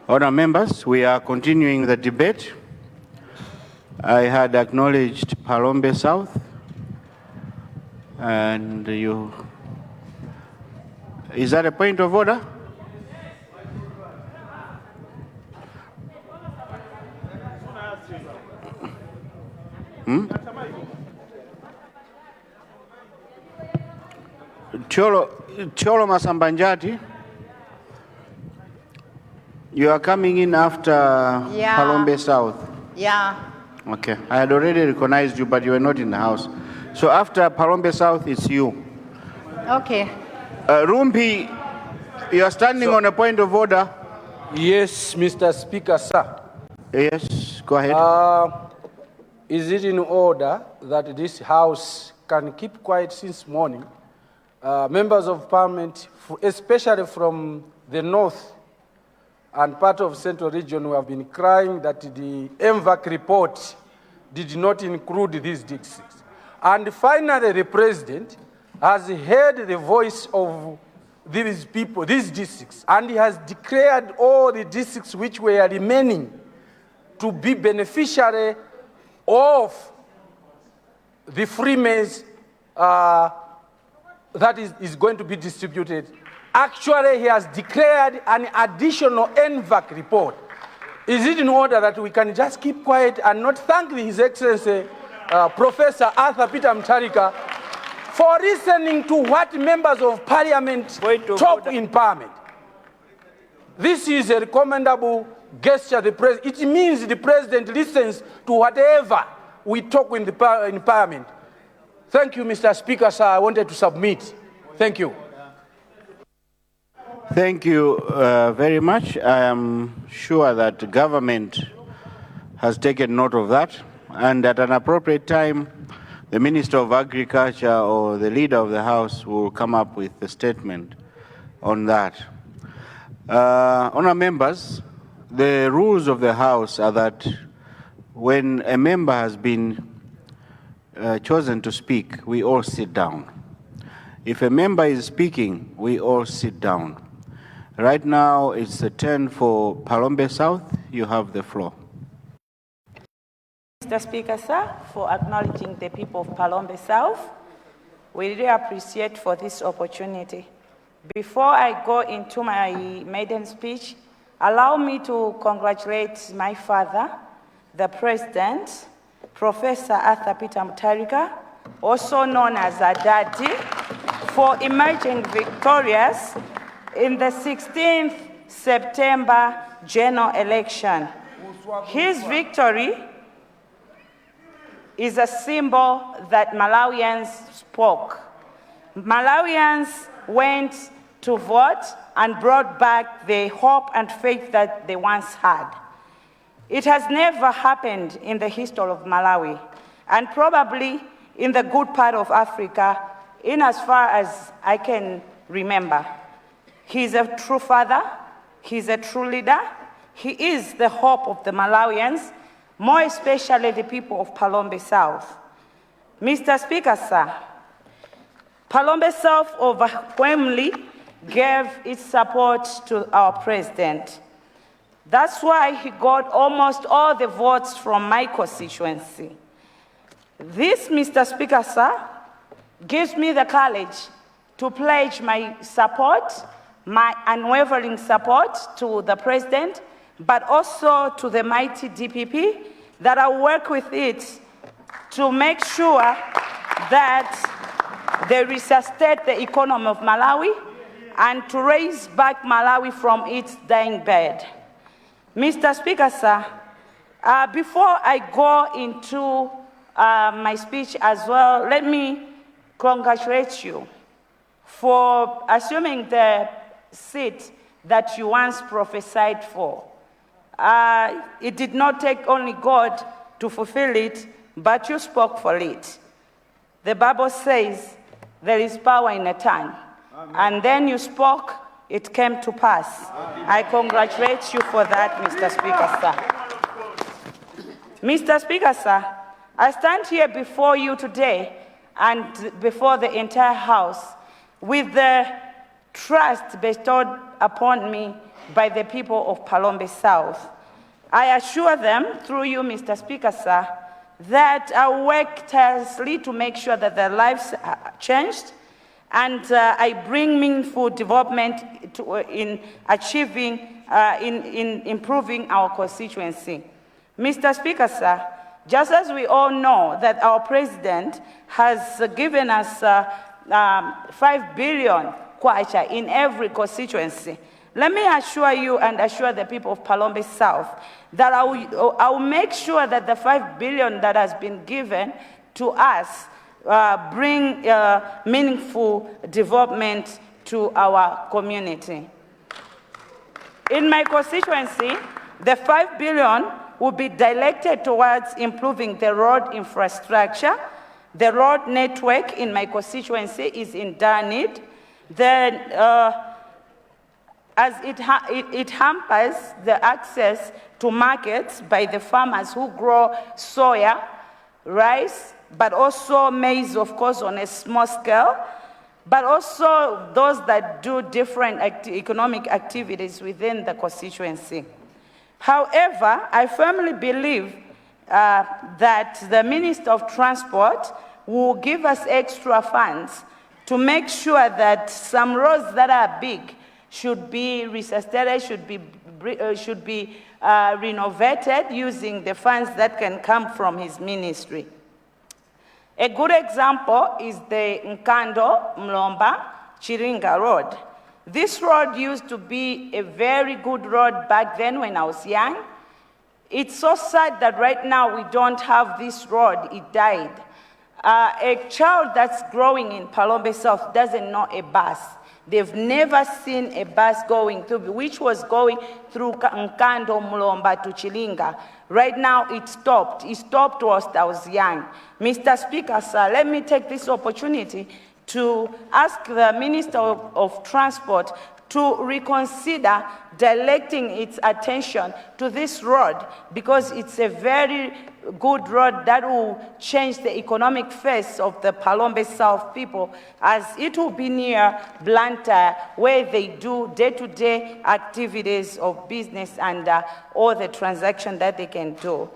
Honourable members, we are continuing the debate. I had acknowledged Palombe South, and you. Is that a point of order? Cholo Masambanjati, you are coming in after Palombe South. Yeah. Okay, I had already recognized you, but you were not in the house. So after Palombe South, it's you. Okay. Rumpi, you are standing on a point of order. Yes, Mr. Speaker, sir. Yes, go ahead. Is it in order that this House can keep quiet since morning? Members of Parliament, especially from the north and part of Central Region, who have been crying that the MVAC report did not include these districts. And finally, the President has heard the voice of these people, these districts, and he has declared all the districts which were remaining to be beneficiary of the free maize that is going to be distributed. Actually, he has declared an additional NVAC report. Is it in order that we can just keep quiet and not thank His Excellency Professor Arthur Peter Mutharika for listening to what members of Parliament talk in Parliament? This is a recommendable gesture. It means the President listens to whatever we talk in Parliament. Thank you, Mr. Speaker, sir. I wanted to submit. Thank you. Thank you very much. I am sure that the government has taken note of that, and at an appropriate time, the Minister of Agriculture or the Leader of the House will come up with a statement on that. Honourable members, the rules of the House are that when a member has been chosen to speak, we all sit down. If a member is speaking, we all sit down. Right now, it's the turn for Palombe South. You have the floor. Mr. Speaker, sir, for acknowledging the people of Palombe South. We really appreciate for this opportunity. Before I go into my maiden speech, allow me to congratulate my father, the President, Professor Arthur Peter Mutharika, also known as Daddy, for emerging victorious in the 16th September general election. His victory is a symbol that Malawians spoke. Malawians went to vote and brought back the hope and faith that they once had. It has never happened in the history of Malawi, and probably in the good part of Africa, in as far as I can remember. He's a true father, he's a true leader, he is the hope of the Malawians, more especially the people of Palombe South. Mr. Speaker, sir, Palombe South overwhelmingly gave its support to our president. That's why he got almost all the votes from my constituency. This, Mr. Speaker, sir, gives me the courage to pledge my support, my unwavering support to the president, but also to the mighty DPP, that I work with it to make sure that they resuscitate the economy of Malawi and to raise back Malawi from its dying bed. Mr. Speaker, sir, before I go into my speech as well, let me congratulate you for assuming the seat that you once prophesied for. It did not take only God to fulfill it, but you spoke for it. The Bible says there is power in a tongue. Amen. And then you spoke, it came to pass. Amen. I congratulate you for that, Mr. Speaker, sir. Mr. Speaker, sir, I stand here before you today and before the entire House with the trust bestowed upon me by the people of Palombe South. I assure them, through you, Mr. Speaker, sir, that I work tirelessly to make sure that their lives are changed, and I bring meaningful development in achieving, in improving our constituency. Mr. Speaker, sir, just as we all know that our president has given us 5 billion kwacha in every constituency, let me assure you and assure the people of Palombe South that I will make sure that the 5 billion that has been given to us bring meaningful development to our community. In my constituency, the 5 billion will be directed towards improving the road infrastructure. The road network in my constituency is in dire need. As it hampers the access to markets by the farmers who grow soya, rice, but also maize, of course, on a small scale, but also those that do different economic activities within the constituency. However, I firmly believe that the Minister of Transport will give us extra funds to make sure that some roads that are big should be resuscitated, should be renovated using the funds that can come from his ministry. A good example is the Nkando Mlomba Chiringa Road. This road used to be a very good road back then when I was young. It's so sad that right now we don't have this road, it died. A child that's growing in Palombe South doesn't know a bus. They've never seen a bus going through, which was going through Nkando Mlomba to Chilinga. Right now, it stopped. It stopped whilst I was young. Mr. Speaker, sir, let me take this opportunity to ask the Minister of Transport to reconsider directing its attention to this road, because it's a very good road that will change the economic face of the Palombe South people, as it will be near Blantyre, where they do day-to-day activities of business and all the transactions that they can do.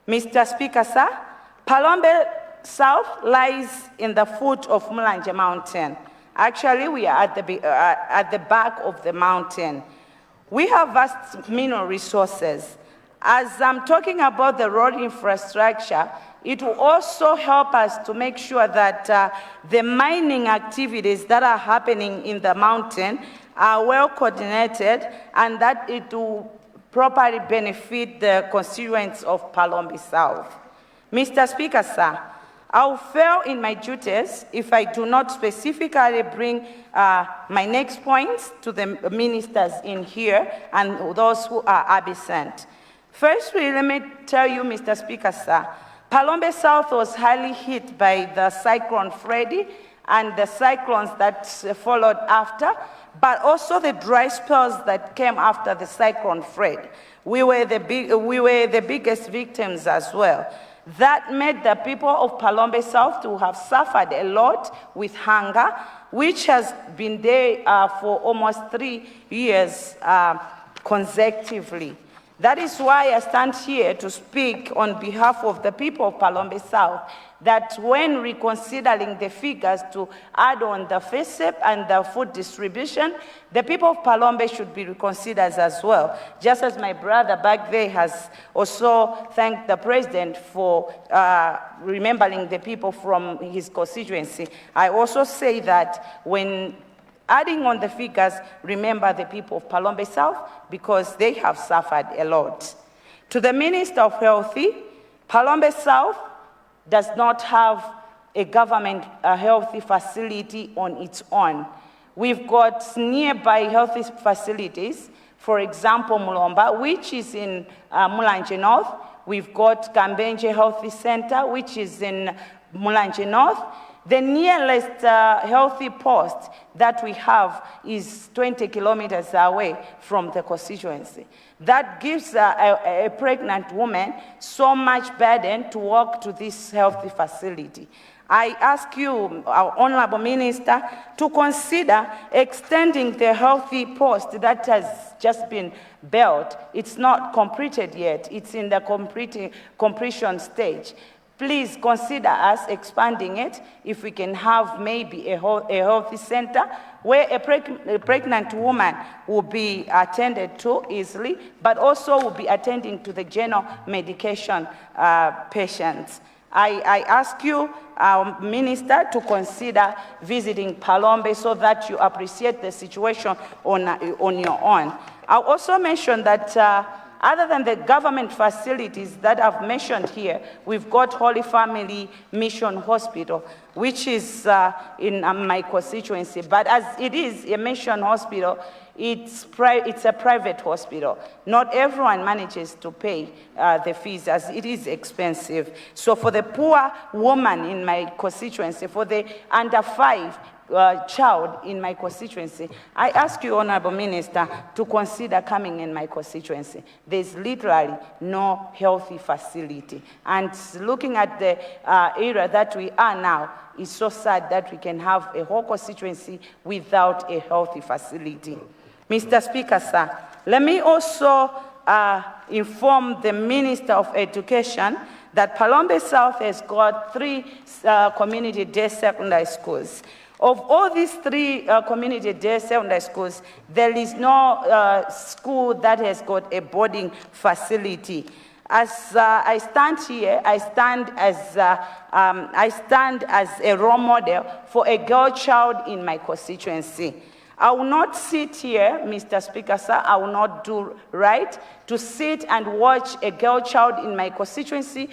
Mr. Speaker, sir, Palombe South lies in the foot of Mulanje Mountain. Actually, we are at the back of the mountain. We have vast mineral resources. As I'm talking about the road infrastructure, it will also help us to make sure that the mining activities that are happening in the mountain are well coordinated, and that it will properly benefit the constituents of Palombe South. Mr. Speaker, sir, I will fail in my duties if I do not specifically bring my next points to the ministers in here and those who are absent. Firstly, let me tell you, Mr. Speaker, sir, Palombe South was highly hit by the Cyclone Freddy and the cyclones that followed after, but also the dry spells that came after the Cyclone Freddy. We were the biggest victims as well. That made the people of Palombe South to have suffered a lot with hunger, which has been there for almost 3 years consecutively. That is why I stand here to speak on behalf of the people of Palombe South, that when reconsidering the figures to add on the FSEP and the food distribution, the people of Palombe should be reconsidered as well. Just as my brother back there has also thanked the president for remembering the people from his constituency, I also say that when Adding on the figures, remember the people of Palombe South because they have suffered a lot. To the Minister of Health, Palombe South does not have a government health facility on its own. We've got nearby health facilities, for example, Mulomba, which is in Mulanje North. We've got Kambenje Health Center, which is in Mulanje North. The nearest healthy post that we have is 20 kilometers away from the constituency. That gives a pregnant woman so much burden to walk to this healthy facility. I ask you, our Honorable Minister, to consider extending the healthy post that has just been built. It's not completed yet. It's in the completion stage. Please consider us expanding it if we can have maybe a healthy center where a pregnant woman will be attended to easily, but also will be attending to the general medication patients. I ask you, Minister, to consider visiting Palombe so that you appreciate the situation on your own. I'll also mention that other than the government facilities that I've mentioned here, we've got Holy Family Mission Hospital, which is in my constituency. But as it is a mission hospital, it's a private hospital. Not everyone manages to pay the fees as it is expensive. So for the poor woman in my constituency, for the under 5 child in my constituency, I ask you, Honorable Minister, to consider coming in my constituency. There's literally no healthy facility. And looking at the era that we are now, it's so sad that we can have a whole constituency without a healthy facility. Mr. Speaker, sir, let me also inform the Minister of Education that Palombe South has got 3 community day secondary schools. Of all these 3 community day secondary schools, there is no school that has got a boarding facility. As I stand here, I stand as a role model for a girl child in my constituency. I will not sit here, Mr. Speaker, sir, I will not do right to sit and watch a girl child in my constituency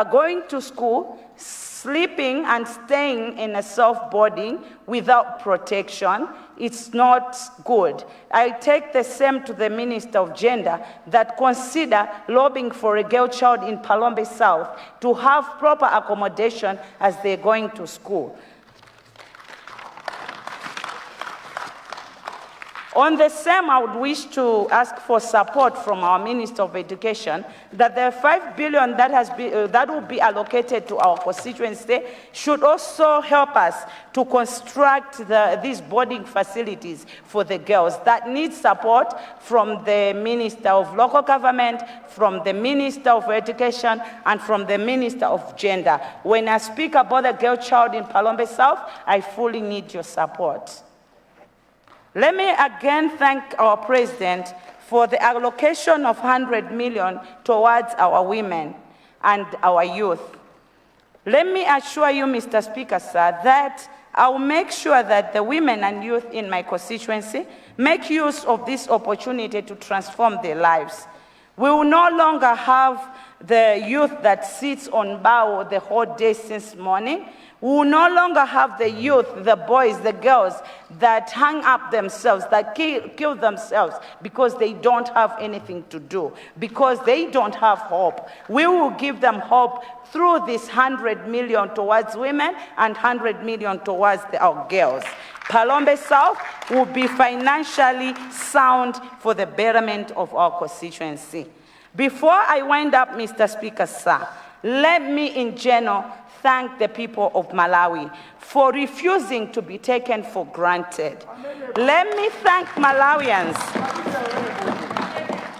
going to school, sleeping and staying in a self-boarding without protection. It's not good. I take the same to the Minister of Gender that consider lobbying for a girl child in Palombe South to have proper accommodation as they're going to school. On the same, I would wish to ask for support from our Minister of Education that the 5 billion that will be allocated to our constituency should also help us to construct these boarding facilities for the girls that need support from the Minister of Local Government, from the Minister of Education, and from the Minister of Gender. When I speak about the girl child in Palombe South, I fully need your support. Let me again thank our President for the allocation of 100 million towards our women and our youth. Let me assure you, Mr. Speaker, sir, that I will make sure that the women and youth in my constituency make use of this opportunity to transform their lives. We will no longer have the youth that sits on bow the whole day since morning. We will no longer have the youth, the boys, the girls that hang up themselves, that kill themselves because they don't have anything to do, because they don't have hope. We will give them hope through this 100 million towards women and 100 million towards our girls. Palombe South will be financially sound for the betterment of our constituency. Before I wind up, Mr. Speaker, sir, let me in general thank the people of Malawi for refusing to be taken for granted. Let me thank Malawians.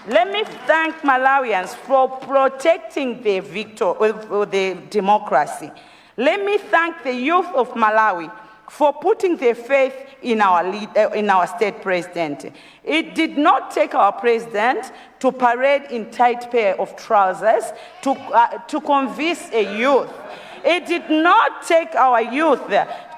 Let me thank Malawians for protecting their the democracy. Let me thank the youth of Malawi for putting their faith in our state president. It did not take our president to parade in tight pair of trousers to convince a youth. It did not take our youth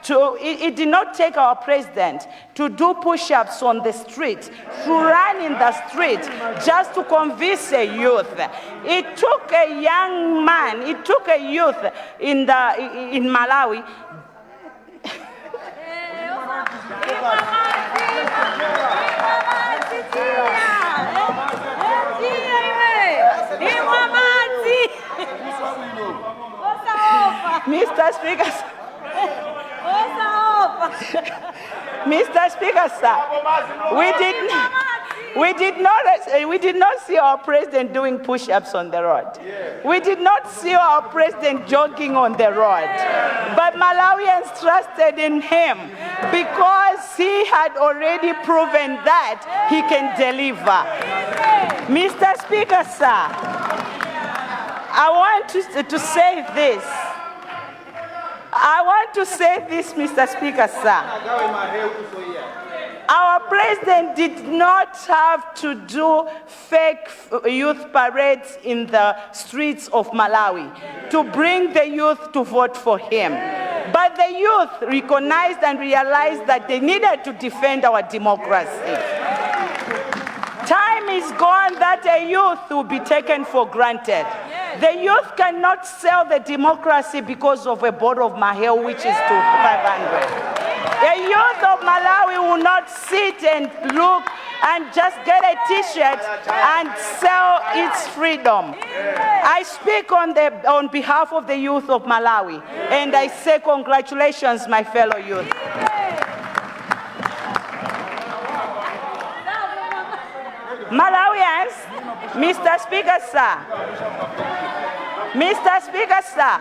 it did not take our president to do push-ups on the street, to run in the street, just to convince a youth. It took a young man, it took a youth in Malawi. Mr. Speaker, Mr. Speaker, sir, we did not see our president doing push-ups on the road. We did not see our president jogging on the road. But Malawians trusted in him because he had already proven that he can deliver. Mr. Speaker, sir, I want to say this. I want to say this, Mr. Speaker, sir. Our president did not have to do fake youth parades in the streets of Malawi to bring the youth to vote for him. But the youth recognized and realized that they needed to defend our democracy. Time is gone that a youth will be taken for granted. The youth cannot sell the democracy because of a bottle of Mahel, which is to 500. The youth of Malawi will not sit and look and just get a t-shirt and sell its freedom. I speak on behalf of the youth of Malawi, and I say congratulations, my fellow youth. Malawians, Mr. Speaker, sir. Mr. Speaker, sir,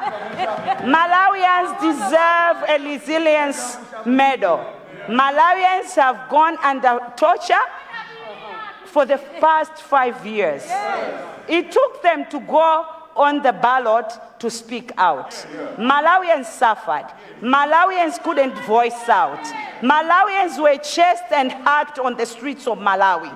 Malawians deserve a resilience medal. Malawians have gone under torture for the past 5 years. It took them to go on the ballot to speak out. Malawians suffered. Malawians couldn't voice out. Malawians were chased and hacked on the streets of Malawi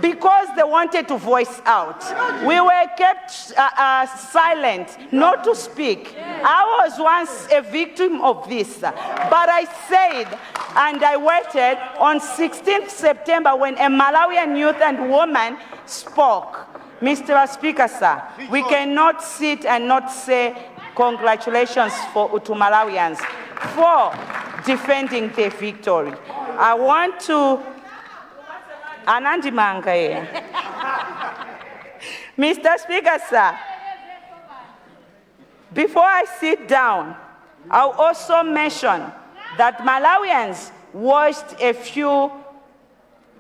because they wanted to voice out. We were kept silent, not to speak. I was once a victim of this, but I said and I waited on 16th September when a Malawian youth and woman spoke. Mr. Speaker, sir, we cannot sit and not say congratulations to Malawians for defending their victory. I want to... Anandi Mangaye. Mr. Speaker, sir, before I sit down, I'll also mention that Malawians watched a few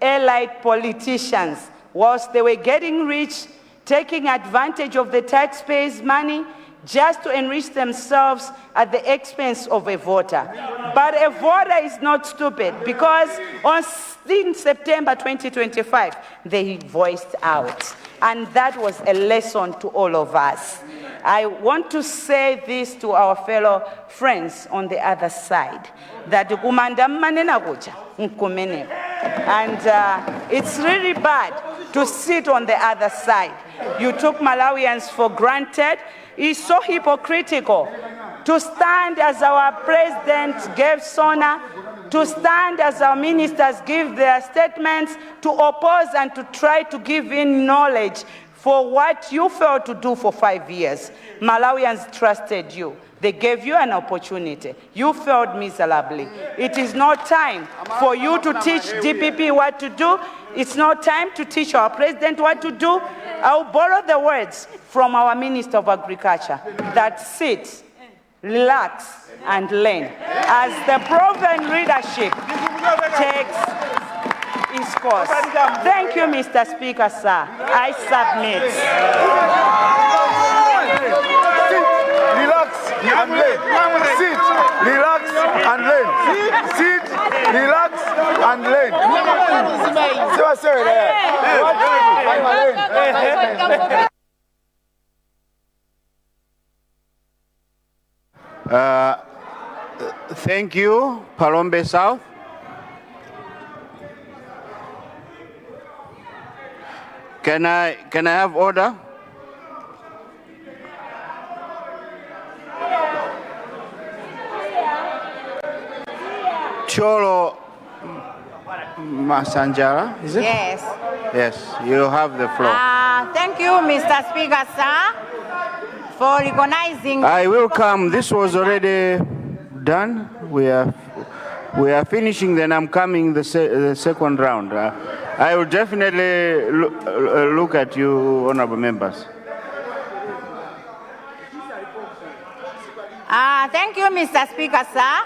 allied politicians whilst they were getting rich, taking advantage of the taxpayers' money just to enrich themselves at the expense of a voter. But a voter is not stupid because in September 2025, they voiced out. And that was a lesson to all of us. I want to say this to our fellow friends on the other side, that and it's really bad to sit on the other side. You took Malawians for granted. It's so hypocritical to stand as our president gave Sona, to stand as our ministers give their statements, to oppose and to try to give in knowledge for what you failed to do for 5 years. Malawians trusted you. They gave you an opportunity. You failed miserably. It is not time for you to teach DPP what to do. It's not time to teach our president what to do. I'll borrow the words from our Minister of Agriculture that sit, relax, and learn as the proven leadership takes its course. Thank you, Mr. Speaker, sir. I submit. Relax and learn. Sit, relax and learn. Sit, relax and learn. Thank you, Palombe South. Can I have order? Cholo Masanjara, is it? Yes. Yes, you have the floor. Thank you, Mr. Speaker, sir, for recognizing. I will come. This was already done. We are finishing. Then I'm coming the second round. I will definitely look at you, honorable members. Thank you, Mr. Speaker, sir,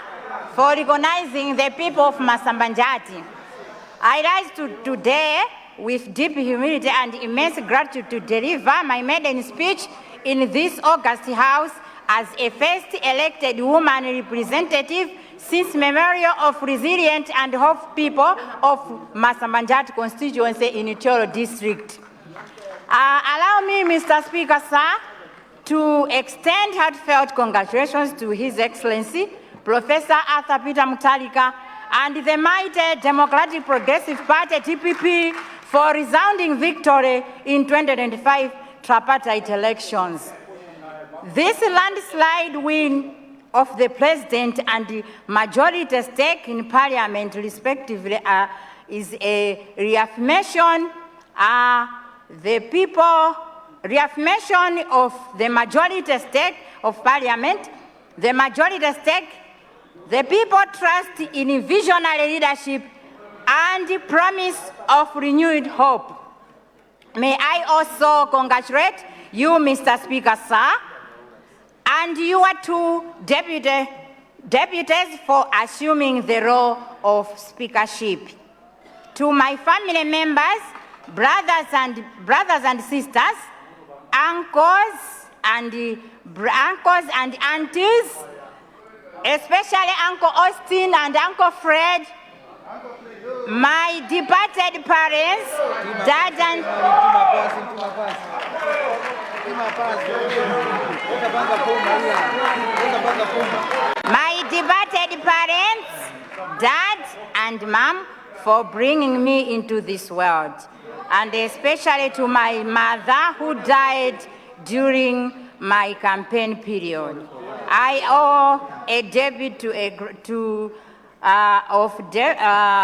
for recognizing the people of Masambanjati. I rise today with deep humility and immense gratitude to deliver my maiden speech in this August House as a first elected woman representative since memorial of resilient and hopeful people of Masambanjati constituency in Cholo district. Allow me, Mr. Speaker, sir, to extend heartfelt congratulations to His Excellency, Professor Arthur Peter Mutharika, and the mighty Democratic Progressive Party, TPP, for resounding victory in 2025 tripartite elections. This landslide win of the President and the majority stake in Parliament, respectively, is a reaffirmation reaffirmation of the majority stake of Parliament, the majority stake, the people trust in visionary leadership and the promise of renewed hope. May I also congratulate you, Mr. Speaker, sir, and your two deputies for assuming the role of speakership. To my family members, brothers and sisters, uncles and aunties, especially Uncle Austin and Uncle Fred, my departed parents, dad and mom for bringing me into this world, and especially to my mother who died during my campaign period. I owe a debt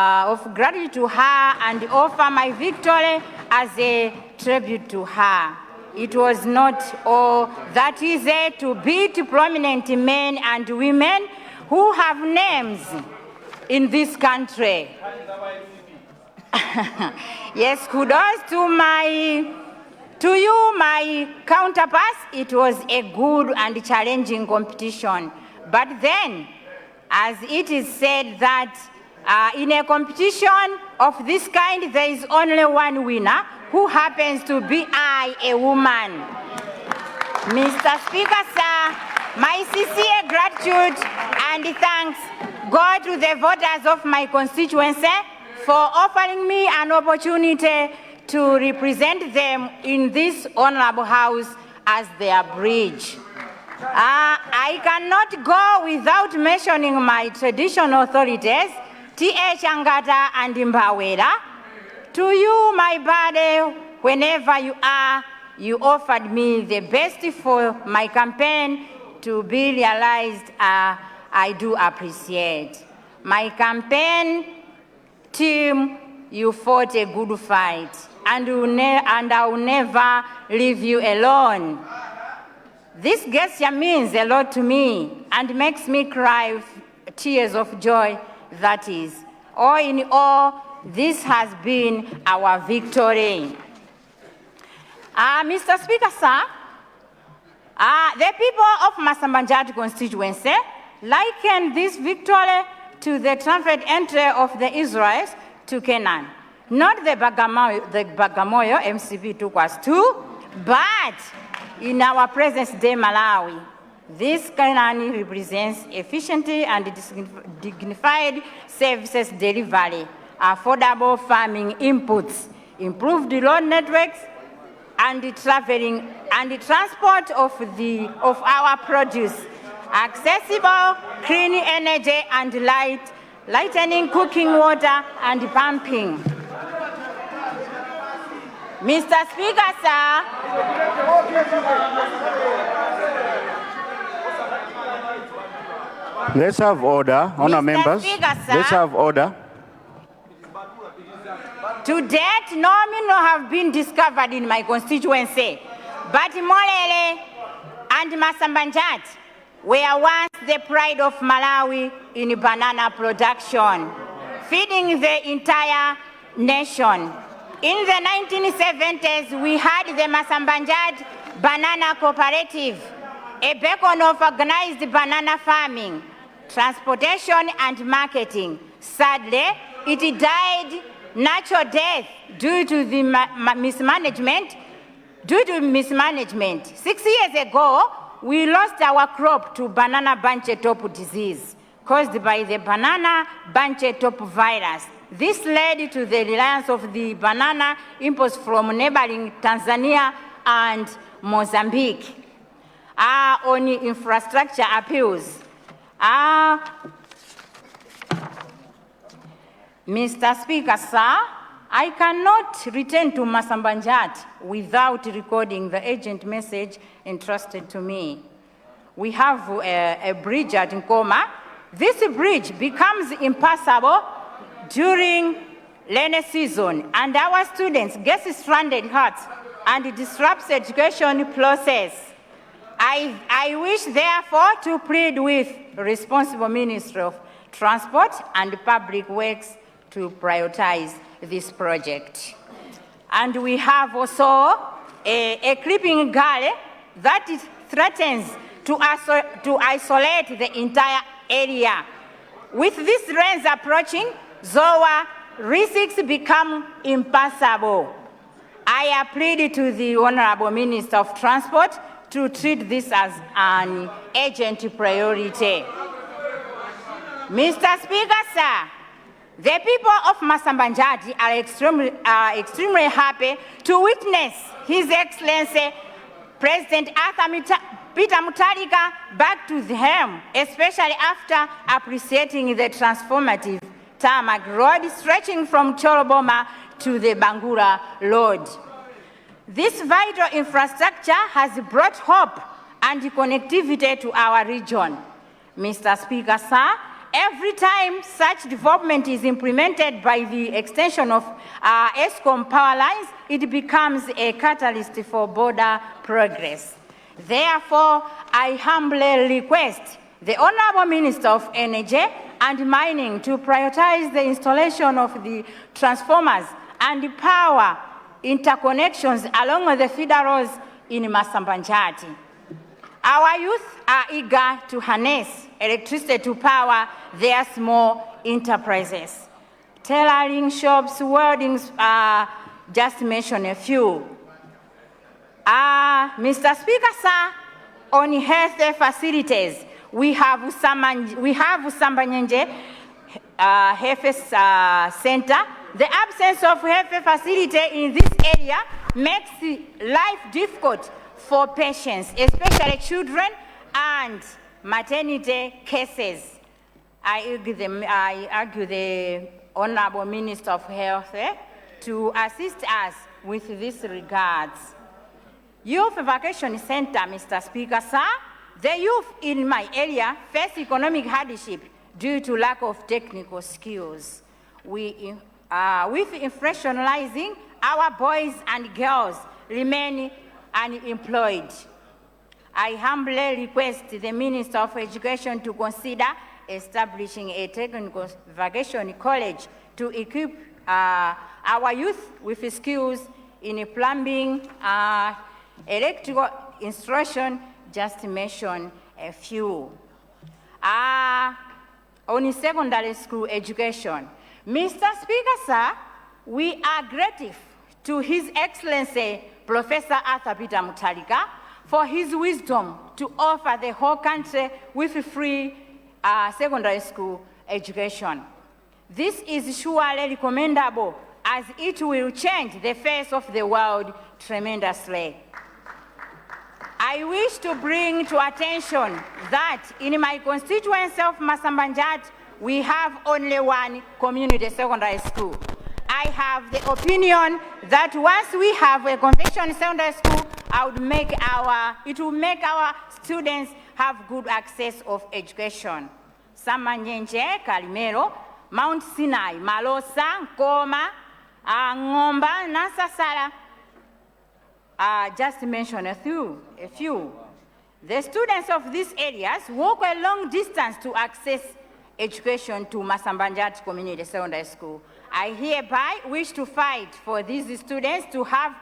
of gratitude to her and offer my victory as a tribute to her. It was not all that easy to beat prominent men and women who have names in this country. Yes, kudos to you, my counterparts. It was a good and challenging competition. But then, as it is said that in a competition of this kind, there is only one winner, who happens to be I, a woman. Mr. Speaker, sir, my sincere gratitude and thanks go to the voters of my constituency for offering me an opportunity to represent them in this honorable house as their bridge. I cannot go without mentioning my traditional authorities, T.H. Angata and Mbawela. To you, my body, whenever you are, you offered me the best for my campaign to be realized. I do appreciate. My campaign team, you fought a good fight, and I will never leave you alone. This gesture means a lot to me and makes me cry tears of joy, that is. All in all, this has been our victory. Mr. Speaker, sir, the people of Masambanjati constituency liken this victory to the triumphant entry of the Israelites to Canaan. Not the Bagamoyo MCP took us to, but in our present day Malawi. This Canaan represents efficiency and dignified services delivery, affordable farming inputs, improved road networks, and traveling and the transport of our produce, accessible clean energy and lightening cooking water and pumping. Mr. Speaker, sir, Let's have order, honor Mr. members. Speaker, sir. Let's have order. To date, no mineral have been discovered in my constituency, but Molele and Masambanjat were once the pride of Malawi in banana production, feeding the entire nation. In the 1970s, we had the Masambanjat Banana Cooperative, a beacon of organized banana farming, transportation, and marketing. Sadly, it died natural death due to the mismanagement. 6 years ago, we lost our crop to banana bunch top disease caused by the banana bunch top virus. This led to the reliance of the banana imports from neighboring Tanzania and Mozambique. On infrastructure appeals. Mr. Speaker, sir, I cannot return to Masambanjat without recording the urgent message entrusted to me. We have a bridge at Nkoma. This bridge becomes impassable during rainy season, and our students get stranded hurt and disrupts education process. I wish, therefore, to plead with responsible Ministry of Transport and Public Works to prioritize this project. And we have also a creeping gully that threatens to isolate the entire area. With these rains approaching, Zoa risks become impassable. I appeal to the Honorable Minister of Transport to treat this as an urgent priority. Mr. Speaker, sir, the people of Masambanjati are extremely happy to witness His Excellency President Arthur Peter Mutharika back to the helm, especially after appreciating the transformative tarmac road stretching from Choroboma to the Bangura Road. This vital infrastructure has brought hope and connectivity to our region. Mr. Speaker, sir, every time such development is implemented by the extension of ESCOM power lines, it becomes a catalyst for border progress. Therefore, I humbly request the Honorable Minister of Energy and Mining to prioritize the installation of the transformers and power interconnections along the feeder roads in Masambanjati. Our youth are eager to harness electricity to power their small enterprises. Tailoring shops, welding, just to mention a few. Mr. Speaker, sir, on health facilities, we have Sambanyanje Health Center. The absence of health facility in this area makes life difficult for patients, especially children and maternity cases. I argue the Honorable Minister of Health to assist us with this regards. Youth Vacation Center, Mr. Speaker, sir, the youth in my area face economic hardship due to lack of technical skills. With inflation rising, our boys and girls remain unemployed. I humbly request the Minister of Education to consider establishing a technical vacation college to equip our youth with skills in plumbing, electrical installation, just to mention a few. On secondary school education, Mr. Speaker, sir, we are grateful to His Excellency Professor Arthur Peter Mutharika for his wisdom to offer the whole country with free secondary school education. This is surely commendable as it will change the face of the world tremendously. I wish to bring to attention that in my constituency of Masambanjat, we have only one community secondary school. I have the opinion that once we have a conventional secondary school, it will make our students have good access of education. Samanyenje, Kalimero, Mount Sinai, Malosa, Nkoma, Ngomba, Nasasara. Just to mention a few. The students of these areas walk a long distance to access education to Masambanjat Community Secondary School. I hereby wish to fight for these students to have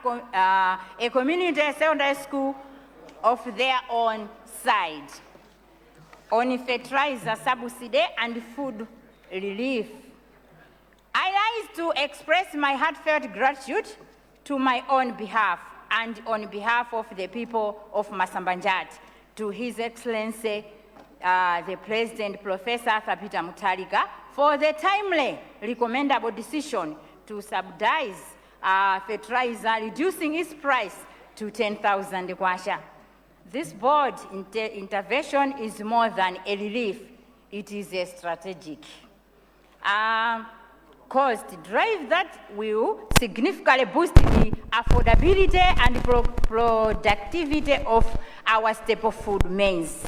a community secondary school of their own side. On fertilizer subsidy and food relief. I rise to express my heartfelt gratitude to my own behalf and on behalf of the people of Masambanjat to His Excellency, the President, Professor Arthur Peter Mutharika, for the timely, recommendable decision to subsidize fertilizer, reducing its price to 10,000 kwacha. This board intervention is more than a relief, it is a strategic cost drive that will significantly boost the affordability and productivity of our staple food maize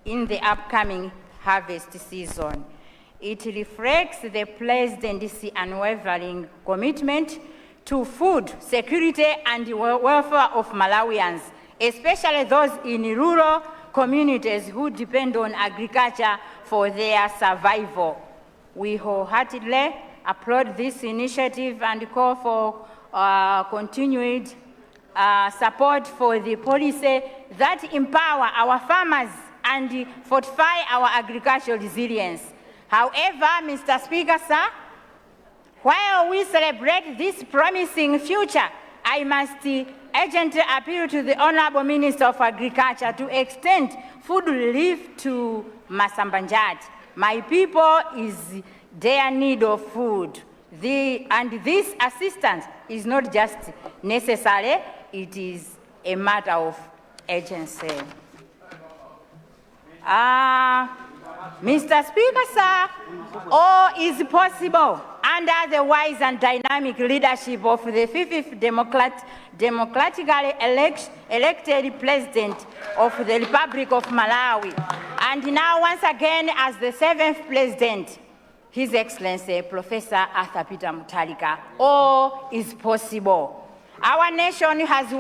in the upcoming harvest season. It reflects the President's unwavering commitment to food security and welfare of Malawians, especially those in rural communities who depend on agriculture for their survival. We wholeheartedly applaud this initiative and call for continued support for the policy that empower our farmers and fortify our agricultural resilience. However, Mr. Speaker, sir, while we celebrate this promising future, I must urgently appeal to the Honorable Minister of Agriculture to extend food relief to Masambanjat. My people is their need of food. And this assistance is not just necessary, it is a matter of urgency. Mr. Speaker, sir, all is possible under the wise and dynamic leadership of the 5th democratically elected President of the Republic of Malawi. And now, once again, as the 7th President, His Excellency, Professor Arthur Peter Mutharika, all is possible. Our nation has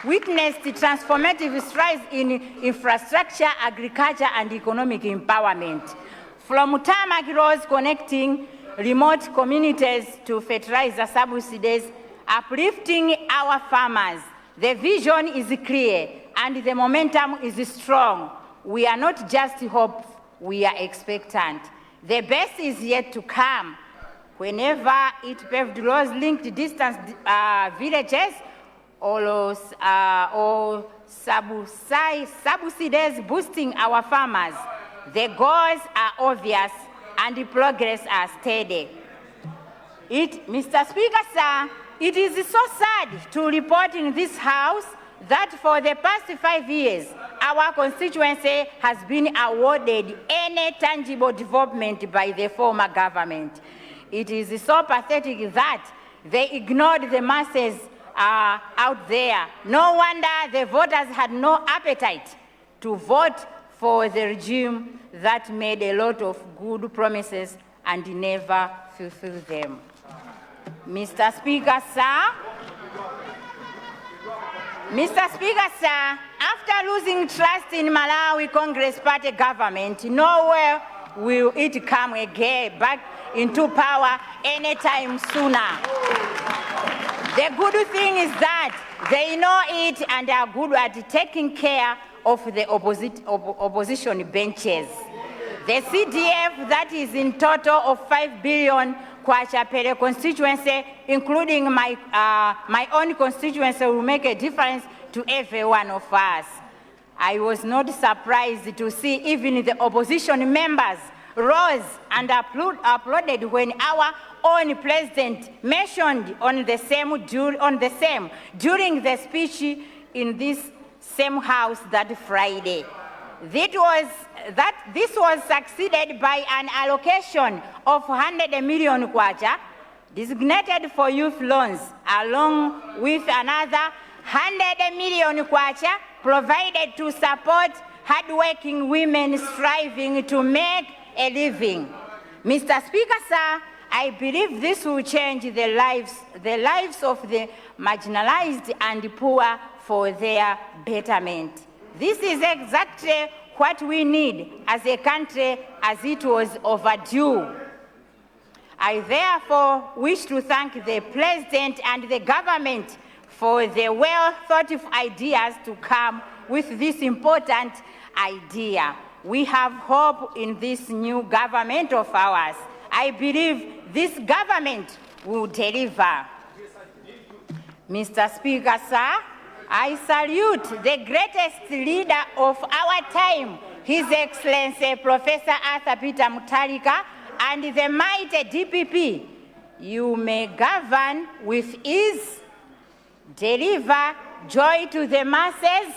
witnessed transformative strides in infrastructure, agriculture, and economic empowerment. From tarmac roads connecting remote communities to fertilizer subsidies, uplifting our farmers. The vision is clear and the momentum is strong. We are not just hopeful, we are expectant. The best is yet to come. Whenever it paved roads linked distant villages or subsidies boosting our farmers, the goals are obvious and the progress are steady. Mr. Speaker, sir, it is so sad to report in this House that for the past 5 years, our constituency has been awarded any tangible development by the former government. It is so pathetic that they ignored the masses out there. No wonder the voters had no appetite to vote for the regime that made a lot of good promises and never fulfilled them. Mr. Speaker, sir, after losing trust in Malawi Congress Party government, nowhere will it come again back into power anytime sooner. The good thing is that they know it and are good at taking care of the opposition benches. The CDF that is in total of 5 billion kwacha per constituency, including my own constituency, will make a difference to every one of us. I was not surprised to see even the opposition members rose and applauded when our own president mentioned on the same during the speech in this same house that Friday. This was succeeded by an allocation of 100 million kwacha designated for youth loans, along with another 100 million kwacha provided to support hardworking women striving to make a living. Mr. Speaker, sir, I believe this will change the lives of the marginalized and poor for their betterment. This is exactly what we need as a country, as it was overdue. I therefore wish to thank the President and the government for the well-thought-of ideas to come with this important idea. We have hope in this new government of ours. I believe this government will deliver. Mr. Speaker, sir, I salute the greatest leader of our time, His Excellency Professor Arthur Peter Mutharika, and the mighty DPP. You may govern with ease, deliver joy to the masses,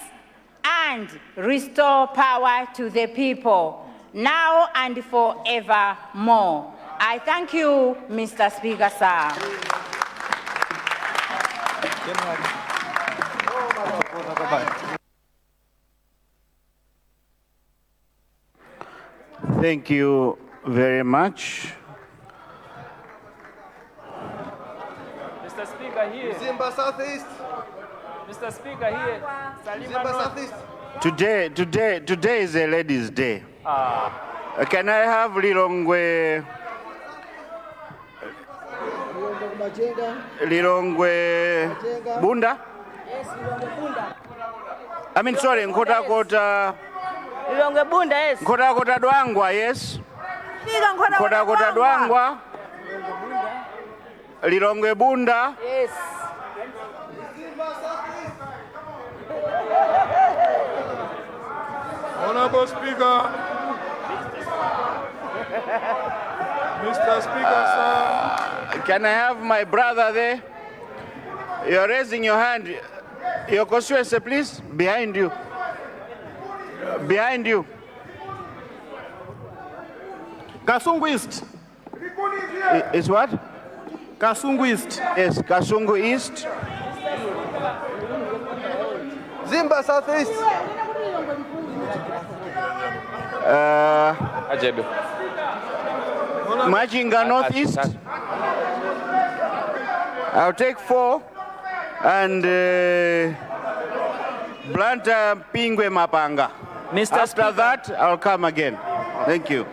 and restore power to the people, now and forevermore. I thank you, Mr. Speaker, sir. Thank you very much. Mr. Speaker, here. Zimba Southeast. Mr. Speaker, here. Salima Zimba North. Southeast. Today is a ladies' day. Can I have Lilongwe Bunda? Yes, Lilongwe Bunda. I mean, sorry, Nkota Lilongwe Bunda, yes. Dwangwa, yes. Nkota Dwangwa. Lilongwe Bunda. Yes. Honorable Speaker. Mr. Speaker, sir. Can I have my brother there? You're raising your hand. Your constituency, please. Behind you. Behind you. Kasungu East. Is what? Kasungu East. Yes, Kasungu East. Zimba Southeast. Ajedo. Machinga Northeast. I'll take 4. And Blanta Pingwe Mapanga. Mr. After Speaker. that, I'll come again. Thank you.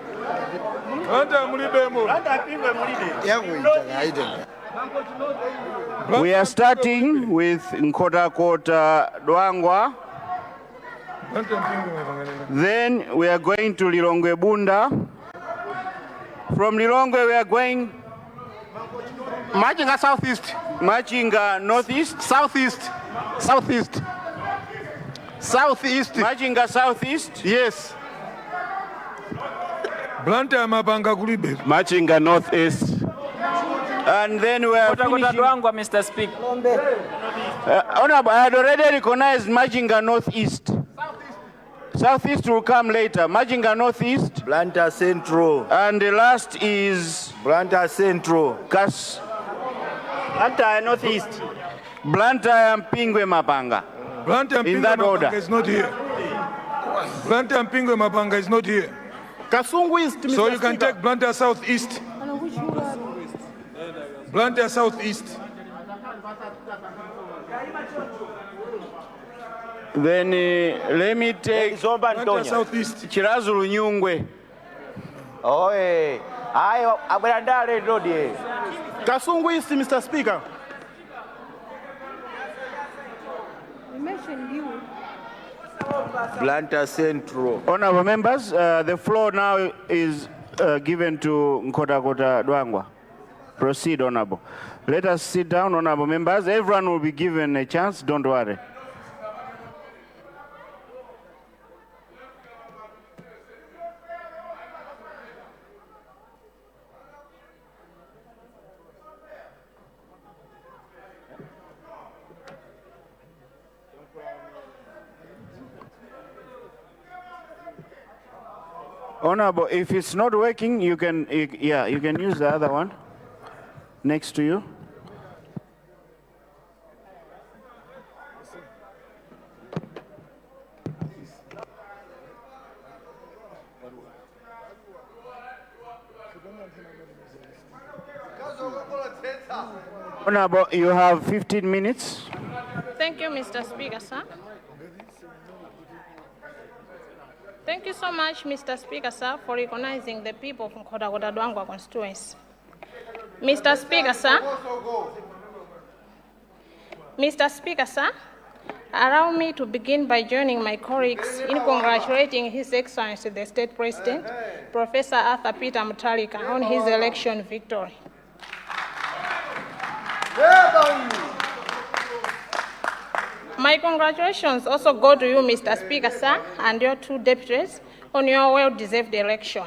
We are starting with Nkota Dwangwa. Then we are going to Lilongwe Bunda. From Lilongwe we are going Machinga Southeast. Machinga Northeast. Southeast. Southeast. Southeast. Machinga Southeast. Yes. Blanta Mapanga Kulibe. Machinga Northeast. And then we are Nkota finishing. Dwangwa, Mr. Speaker. Honorable, I had already recognized Machinga Northeast. Southeast will come later. Machinga Northeast. Blanta Central. And the last is Blanta Central. Blanta Northeast. Blanta and Pingwe Mapanga. Blanta In that order. Mapanga is not here. Blanta and Pingwe Mapanga is not here. Kasungu East, Mr. So you can Speaker. take Blanta Southeast. Blanta Southeast. Then let me take Blanta Southeast. Chirazulu Nyungwe. Oe. Ayo, Abradare Road. Kasungu East, Mr. Speaker. Blanta Central. Honorable members, the floor now is given to Nkota Dwangwa. Proceed, Honorable. Let us sit down, Honorable members. Everyone will be given a chance, don't worry. Honorable, if it's not working, you can use the other one next to you. Honorable, you have 15 minutes. Thank you, Mr. Speaker, sir. Thank you so much, Mr. Speaker, sir, for recognizing the people from Nkhotakota-Dwangwa constituency. Mr. Speaker, sir. Mr. Speaker, sir, allow me to begin by joining my colleagues in congratulating His Excellency the State President, Professor Arthur Peter Mutharika, on his election victory. My congratulations also go to you, Mr. Speaker, sir, and your two deputies on your well-deserved election.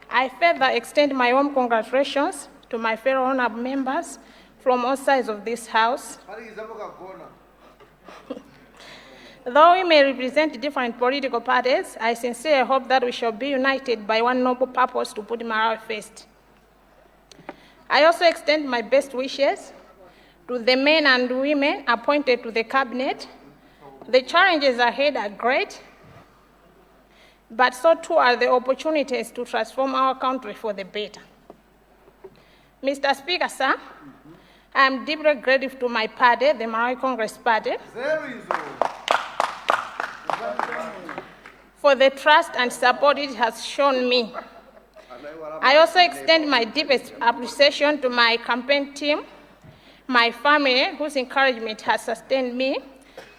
I further extend my warm congratulations to my fellow honorable members from all sides of this House. Though we may represent different political parties, I sincerely hope that we shall be united by one noble purpose to put Malawi first. I also extend my best wishes to the men and women appointed to the cabinet. The challenges ahead are great, but so too are the opportunities to transform our country for the better. Mr. Speaker, sir, I am deeply grateful to my party, the Malawi Congress Party, for the trust and support it has shown me. I also extend my deepest appreciation to my campaign team, my family, whose encouragement has sustained me,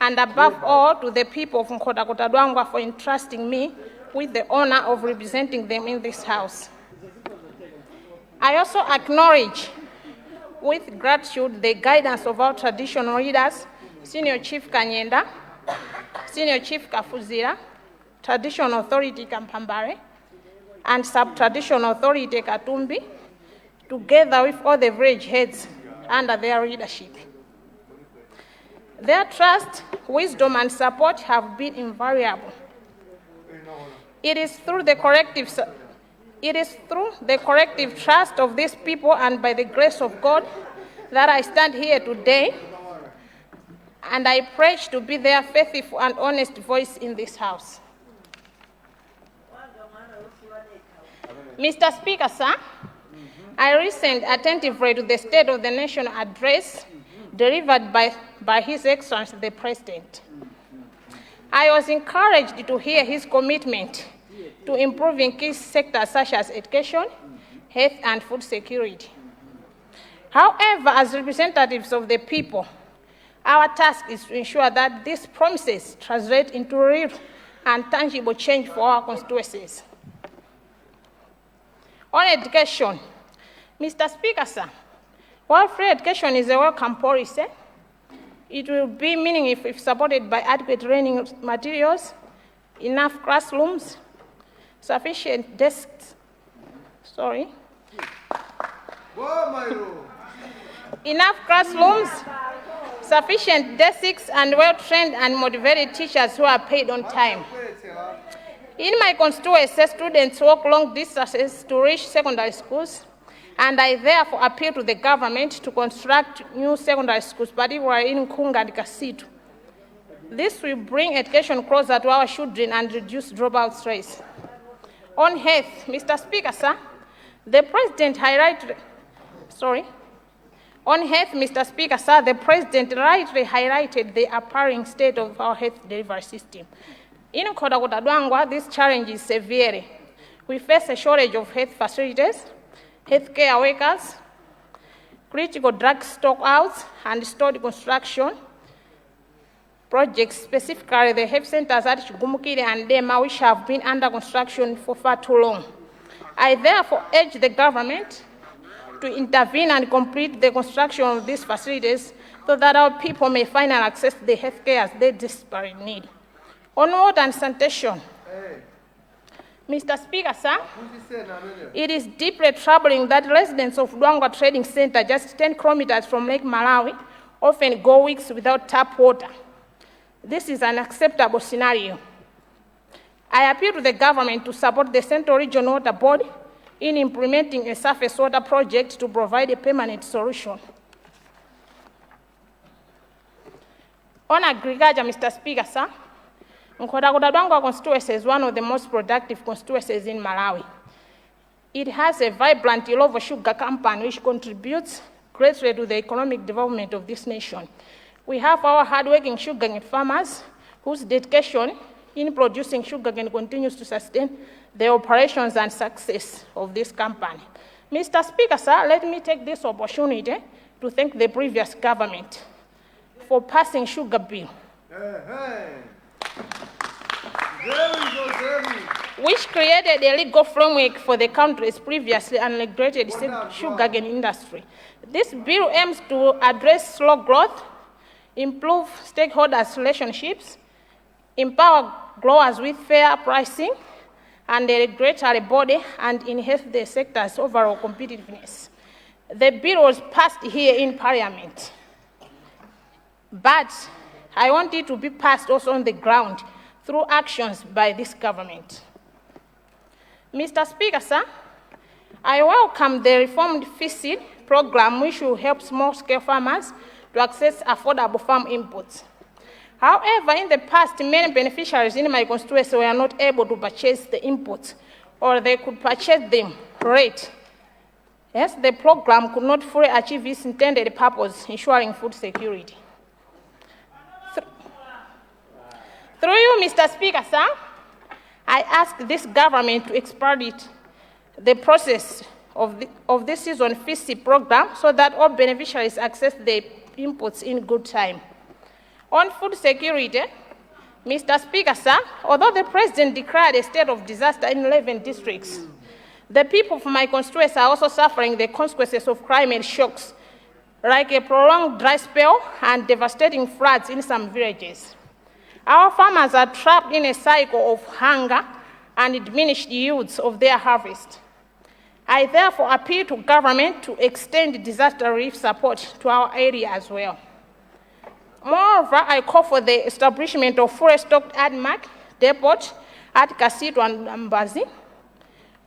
and above all, to the people from Nkhotakota-Dwangwa for entrusting me with the honor of representing them in this House. I also acknowledge with gratitude the guidance of our traditional leaders, Senior Chief Kanyenda, Senior Chief Kafuzira, Traditional Authority Kampambare, and Sub-Traditional Authority Katumbi, together with all the village heads under their leadership. Their trust, wisdom, and support have been invariable. It is through the collective trust of these people and by the grace of God that I stand here today, and I pledge to be their faithful and honest voice in this House. Mr. Speaker, sir, I listened attentively to the State of the Nation address delivered by His Excellency the President. I was encouraged to hear his commitment to improving key sectors such as education, health, and food security. However, as representatives of the people, our task is to ensure that these promises translate into real and tangible change for our constituencies. On education, Mr. Speaker, sir, while free education is a welcome policy, it will be meaningful if supported by adequate learning materials, enough classrooms, sufficient desks, enough classrooms, sufficient desks, and well-trained and motivated teachers who are paid on time. In my constituency, students walk long distances to reach secondary schools, and I therefore appeal to the government to construct new secondary schools, particularly in Nkunga and Kasitu. This will bring education closer to our children and reduce dropout rates. On health, Mr. Speaker, sir, the President highlighted, On health, Mr. Speaker, sir, the President rightly highlighted the appalling state of our health delivery system. In Nkhotakota-Dwangwa, this challenge is severe. We face a shortage of health facilities, healthcare workers, critical drug stockouts, and stored construction projects, specifically the health centers at Chigumukire and Dema, which have been under construction for far too long. I therefore urge the government to intervene and complete the construction of these facilities so that our people may finally access the health care they desperately need. On water and sanitation, Mr. Speaker, sir, it is deeply troubling that residents of Dwangwa Trading Center, just 10 kilometers from Lake Malawi, often go weeks without tap water. This is an unacceptable scenario. I appeal to the government to support the Central Regional Water Board in implementing a surface water project to provide a permanent solution. On agriculture, Mr. Speaker, sir, Nkhotakota-Dwangwa constituency is one of the most productive constituencies in Malawi. It has a vibrant Illovo Sugar Company which contributes greatly to the economic development of this nation. We have our hardworking sugarcane farmers whose dedication in producing sugarcane continues to sustain the operations and success of this company. Mr. Speaker, sir, let me take this opportunity to thank the previous government for passing sugar bill, which created a legal framework for the country's previously unregulated sugarcane industry. This bill aims to address slow growth, improve stakeholders' relationships, empower growers with fair pricing and a regulatory body, and enhance the sector's overall competitiveness. The bill was passed here in Parliament, but I want it to be passed also on the ground through actions by this government. Mr. Speaker, sir, I welcome the reformed FISID program, which will help small-scale farmers to access affordable farm inputs. However, in the past, many beneficiaries in my constituency were not able to purchase the inputs, or they could purchase them late. Yes, the program could not fully achieve its intended purpose, ensuring food security. Through you, Mr. Speaker, sir, I ask this government to expedite the process of this season FISID program so that all beneficiaries access the inputs in good time. On food security, Mr. Speaker, sir, although the President declared a state of disaster in 11 districts, the people of my constituency are also suffering the consequences of climate shocks, like a prolonged dry spell and devastating floods in some villages. Our farmers are trapped in a cycle of hunger and diminished yields of their harvest. I therefore appeal to government to extend disaster relief support to our area as well. Moreover, I call for the establishment of fully stocked ADMAC depot at Kasitu and Mbazi,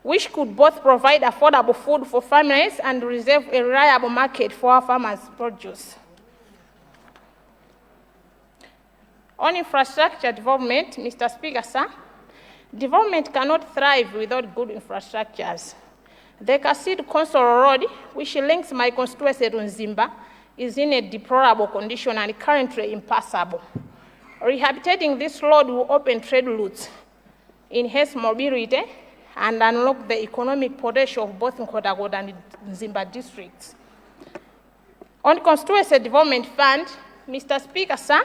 which could both provide affordable food for families and reserve a reliable market for our farmers' produce. On infrastructure development, Mr. Speaker, sir, development cannot thrive without good infrastructures. The Kasitu Console Road, which links my constituency to Nzimba, is in a deplorable condition and currently impassable. Rehabilitating this road will open trade routes, enhance mobility, and unlock the economic potential of both Nkhotakota and Nzimba districts. On Constituency Development Fund, Mr. Speaker, sir,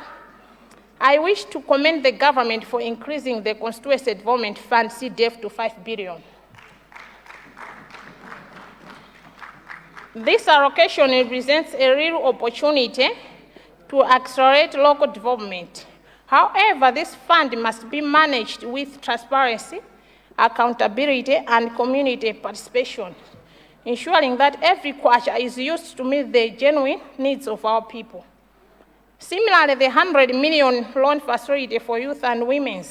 I wish to commend the government for increasing the Constituency Development Fund CDF to 5 billion. This allocation represents a real opportunity to accelerate local development. However, this fund must be managed with transparency, accountability, and community participation, ensuring that every kwacha is used to meet the genuine needs of our people. Similarly, the 100 million loan facility for youth and women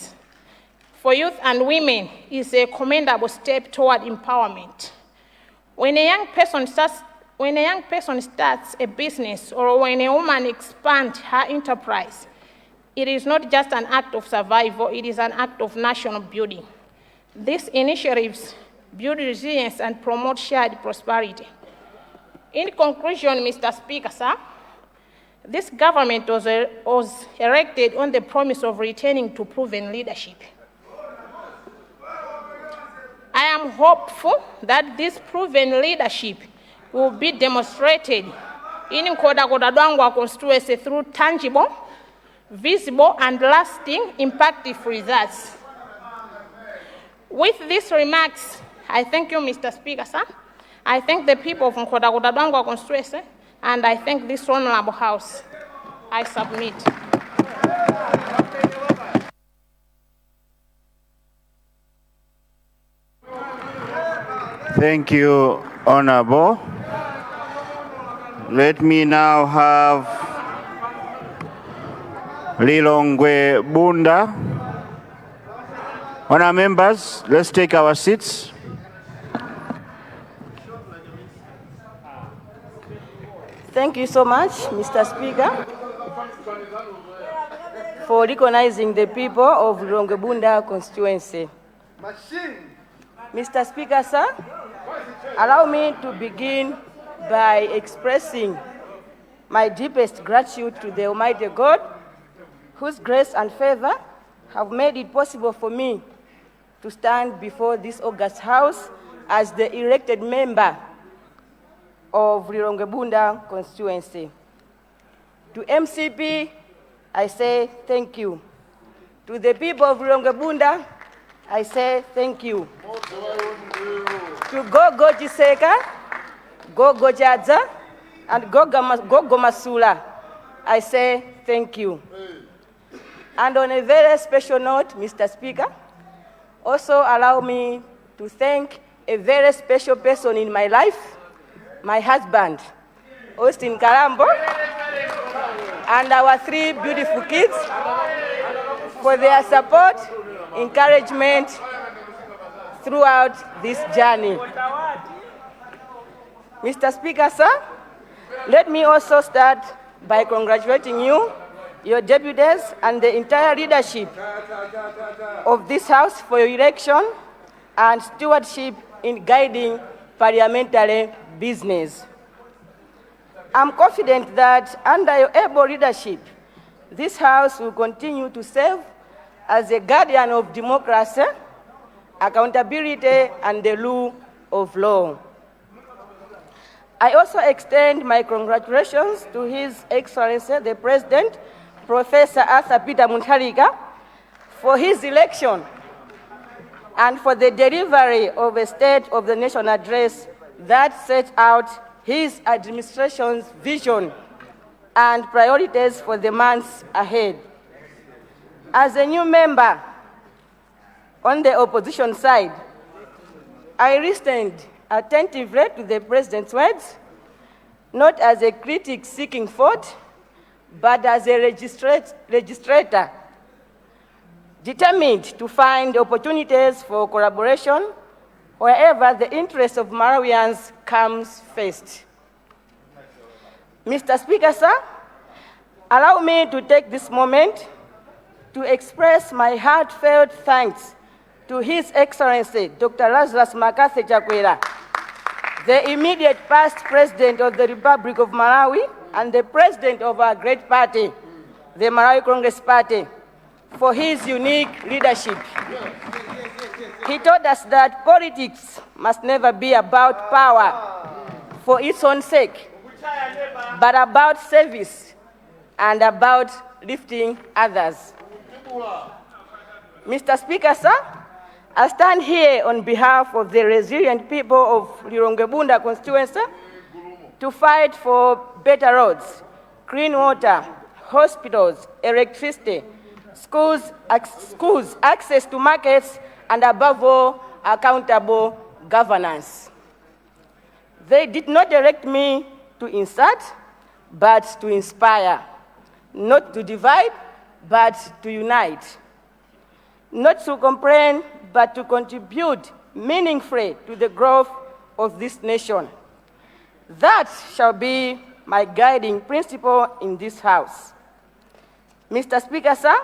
is a commendable step toward empowerment. When a young person starts a business, or when a woman expands her enterprise, it is not just an act of survival, it is an act of national building. These initiatives build resilience and promote shared prosperity. In conclusion, Mr. Speaker, sir, this government was elected on the promise of returning to proven leadership. I am hopeful that this proven leadership will be demonstrated in Nkhotakota Dwangwa constituency through tangible, visible, and lasting impactful results. With these remarks, I thank you, Mr. Speaker, sir. I thank the people of Nkhotakota Dwangwa constituency, and I thank this honorable House. I submit. Thank you, Honorable. Let me now have Lilongwe Bunda. Honour members, let's take our seats. Thank you so much, Mr. Speaker, for recognizing the people of Lilongwe Bunda constituency. Mr. Speaker, sir, Allow me to begin by expressing my deepest gratitude to the Almighty God, whose grace and favor have made it possible for me to stand before this august house as the elected member of Lilongwe constituency. To MCP, I say thank you. To the people of Lilongwe, I say thank you. To Gogo Chiseka, Gogo Jadza, and Gogo Masula, I say thank you. And on a very special note, Mr. Speaker, also allow me to thank a very special person in my life, my husband, Austin Karambo, and our 3 beautiful kids for their support, encouragement throughout this journey. Mr. Speaker, sir, let me also start by congratulating you, your deputies, and the entire leadership of this House for your election and stewardship in guiding parliamentary business. I'm confident that under your able leadership, this House will continue to serve as a guardian of democracy, accountability, and the rule of law. I also extend my congratulations to His Excellency, the President, Professor Arthur Peter Mutharika, for his election and for the delivery of a State of the Nation address that sets out his administration's vision and priorities for the months ahead. As a new member on the opposition side, I listened attentively to the President's words, not as a critic seeking fault, but as a legislator, determined to find opportunities for collaboration wherever the interest of Malawians comes first. Mr. Speaker, sir, allow me to take this moment to express my heartfelt thanks to His Excellency, Dr. Lazarus Makathi Chakwera, the immediate past President of the Republic of Malawi and the President of our great party, the Malawi Congress Party, for his unique leadership. He told us that politics must never be about power for its own sake, but about service and about lifting others. Mr. Speaker, sir, I stand here on behalf of the resilient people of Lilongwe constituency to fight for better roads, clean water, hospitals, electricity, schools, access to markets, and above all, accountable governance. They did not direct me to insult, but to inspire, not to divide, but to unite, not to complain, but to contribute meaningfully to the growth of this nation. That shall be my guiding principle in this House. Mr. Speaker, sir,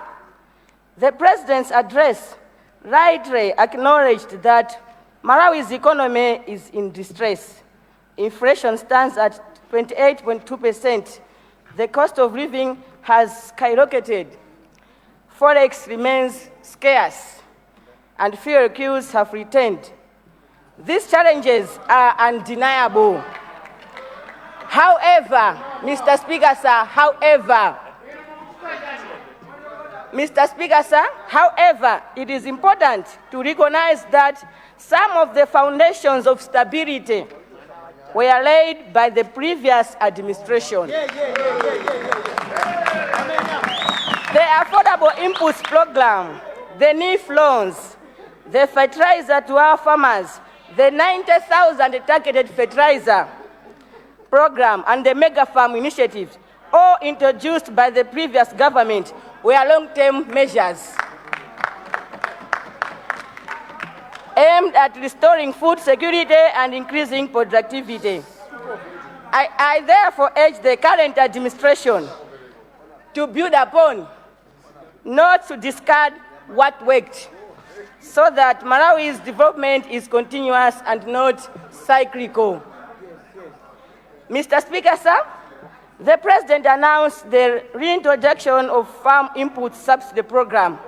the President's address rightly acknowledged that Malawi's economy is in distress. Inflation stands at 28.2%. The cost of living has skyrocketed. Forex remains scarce, and fuel queues have returned. These challenges are undeniable. However, Mr. Speaker, sir, it is important to recognize that some of the foundations of stability were laid by the previous administration. The Affordable Impulse Program, the NIF loans, the fertilizer to our farmers, the 90,000 targeted fertilizer program, and the Mega Farm initiative, all introduced by the previous government, were long-term measures aimed at restoring food security and increasing productivity. I therefore urge the current administration to build upon, not to discard what worked. so that Malawi's development is continuous and not cyclical. Mr. Speaker, sir, the President announced the reintroduction of Farm Input Subsidy Program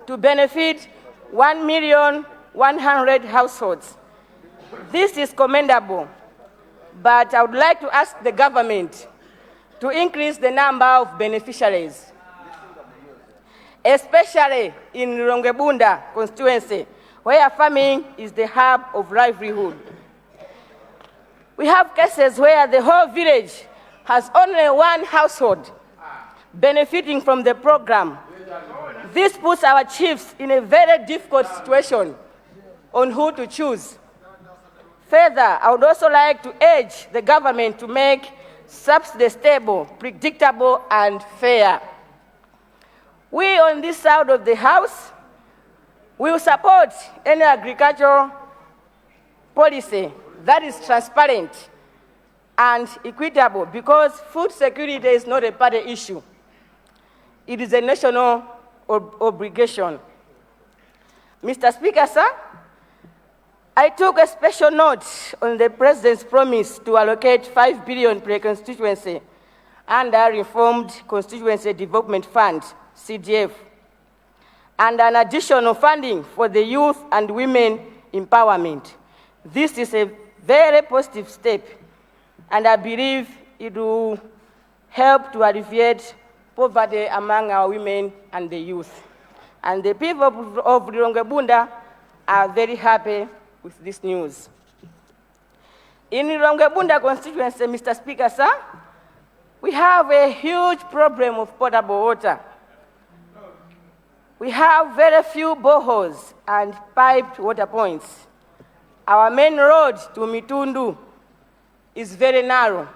to benefit 1,100,000 households. This is commendable, but I would like to ask the government to increase the number of beneficiaries, especially in Rongebunda constituency, where farming is the hub of livelihood. We have cases where the whole village has only one household benefiting from the program. This puts our chiefs in a very difficult situation on who to choose. Further, I would also like to urge the government to make subsidy stable, predictable, and fair. We on this side of the House will support any agricultural policy that is transparent and equitable, because food security is not a party issue. It is a national obligation. Mr. Speaker, sir, I took a special note on the President's promise to allocate 5 billion per constituency under Reformed Constituency Development Fund, CDF, and an additional funding for the youth and women empowerment. This is a very positive step, and I believe it will help to alleviate poverty among our women and the youth. And the people of Rongebunda are very happy with this news. In Rongebunda constituency, Mr. Speaker, sir, we have a huge problem of potable water. We have very few boreholes and piped water points. Our main road to Mitundu is very narrow.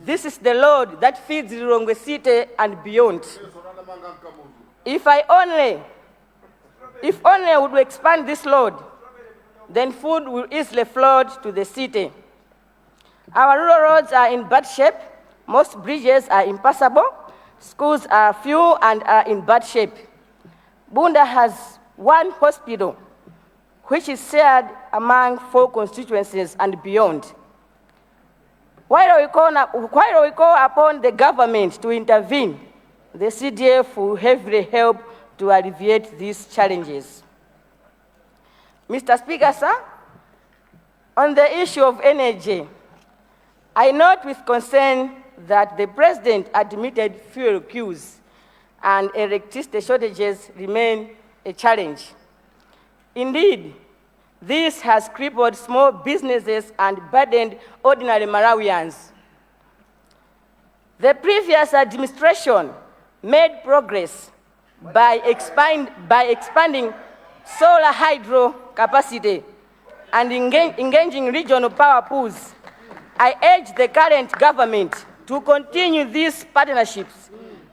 This is the road that feeds Lilongwe City and beyond. If only would expand this road, then food will easily flow to the city. Our rural roads are in bad shape. Most bridges are impassable. Schools are few and are in bad shape. Bunda has one hospital, which is shared among 4 constituencies and beyond. While we call upon the government to intervene, the CDF will heavily help to alleviate these challenges. Mr. Speaker, sir, on the issue of energy, I note with concern that the President admitted fuel queues and electricity shortages remain a challenge. Indeed, this has crippled small businesses and burdened ordinary Malawians. The previous administration made progress by expanding solar hydro capacity and engaging regional power pools. I urge the current government to continue these partnerships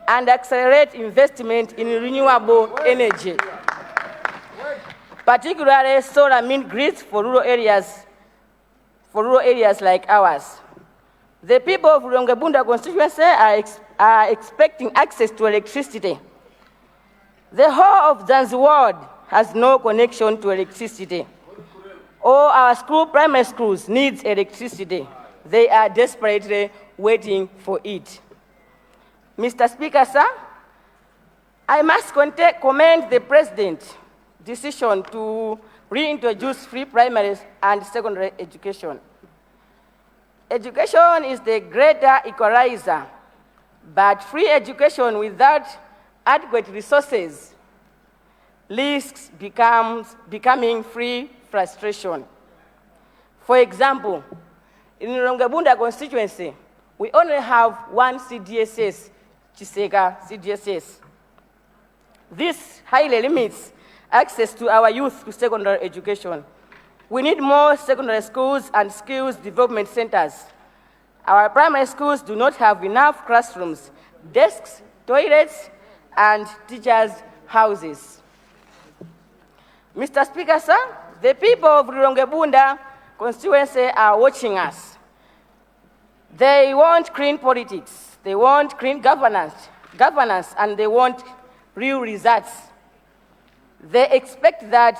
and accelerate investment in renewable energy, particularly solar mini-grids for rural areas like ours. The people of Rongebunda constituency are expecting access to electricity. The whole of Zanzibar has no connection to electricity. All our primary schools need electricity. They are desperately waiting for it. Mr. Speaker, sir, I must commend the President's decision to reintroduce free primary and secondary education. Education is the greater equalizer, but free education without adequate resources risks becoming free frustration. For example, in Rongebunda constituency, we only have one CDSS, Chisega CDSS. This highly limits access to our youth to secondary education. We need more secondary schools and skills development centers. Our primary schools do not have enough classrooms, desks, toilets, and teachers' houses. Mr. Speaker, sir, the people of Rongebunda constituency are watching us. They want clean politics, they want clean governance, and they want real results. They expect that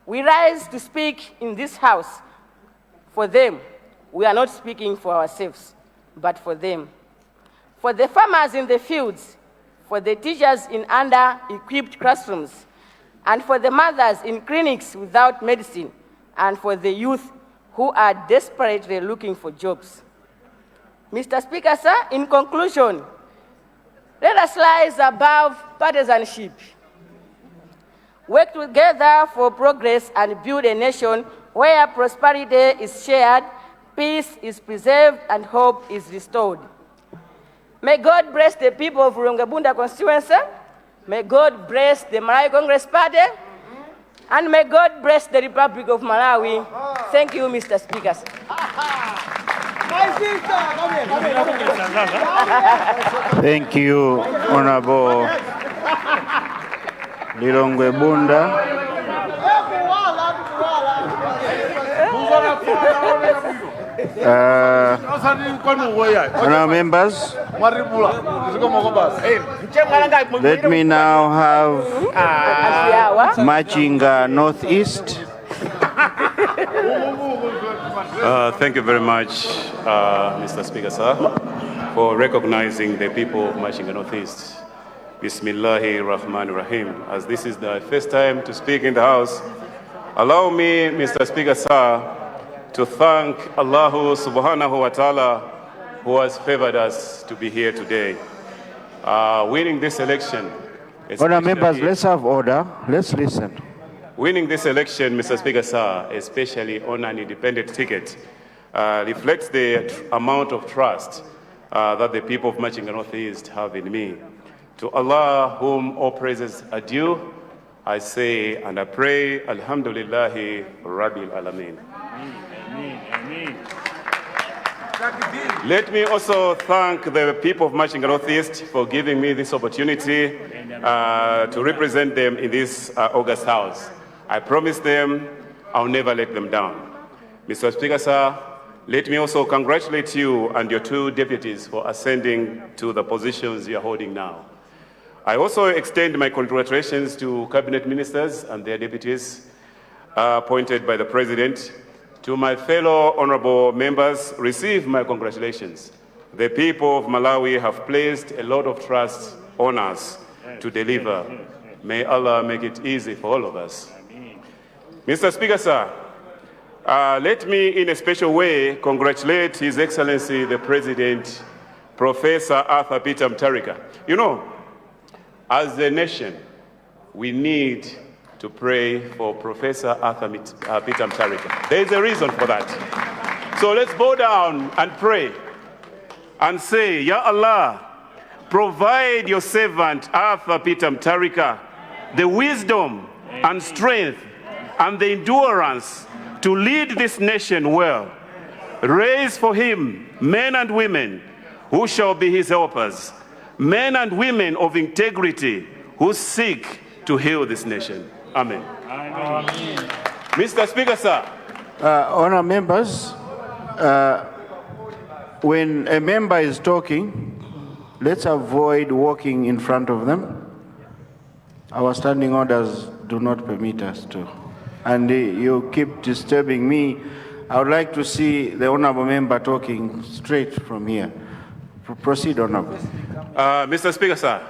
we rise to speak in this house for them. We are not speaking for ourselves, but for them. For the farmers in the fields, for the teachers in under-equipped classrooms, and for the mothers in clinics without medicine, and for the youth who are desperately looking for jobs. Mr. Speaker, sir, in conclusion, let us rise above partisanship, work together for progress, and build a nation where prosperity is shared, peace is preserved, and hope is restored. May God bless the people of Rungabunda constituency. May God bless the Malawi Congress Party. And may God bless the Republic of Malawi. Thank you, Mr. Speaker. Thank you, Honorable Lilongwe Bunda. Honourable members, let me now have Machinga Northeast. Thank you very much, Mr. Speaker, sir, for recognizing the people of Machinga Northeast. Bismillahir Rahmanir Rahim. As this is the first time to speak in the House, allow me, Mr. Speaker, sir, to thank Allah subhanahu wa ta'ala who has favored us to be here today. Winning this election. Honourable members, let's have order. Let's listen. Winning this election, Mr. Speaker, sir, especially on an independent ticket, reflects the amount of trust that the people of Machinga Northeast have in me. To Allah, whom all praises are due, I say and I pray, Alhamdulillahi Rabbil Alameen. Let me also thank the people of Machinga Northeast for giving me this opportunity to represent them in this August House. I promise them I'll never let them down. Mr. Speaker, sir, let me also congratulate you and your two deputies for ascending to the positions you're holding now. I also extend my congratulations to cabinet ministers and their deputies appointed by the President. To my fellow honorable members, receive my congratulations. The people of Malawi have placed a lot of trust on us to deliver. May Allah make it easy for all of us. Mr. Speaker, sir, let me in a special way congratulate His Excellency the President, Professor Arthur Peter Mutharika. You know, as a nation, we need to pray for Professor Arthur Peter Mutharika. There is a reason for that. So let's bow down and pray and say, Ya Allah, provide your servant Arthur Peter Mutharika the wisdom and strength and the endurance to lead this nation well. Raise for him men and women who shall be his helpers, men and women of integrity who seek to heal this nation. Amen. Amen. Mr. Speaker, sir. Honourable members, when a member is talking, let's avoid walking in front of them. Our standing orders do not permit us to. And you keep disturbing me. I would like to see the honourable member talking straight from here. Proceed, honourable. Mr. Speaker, sir,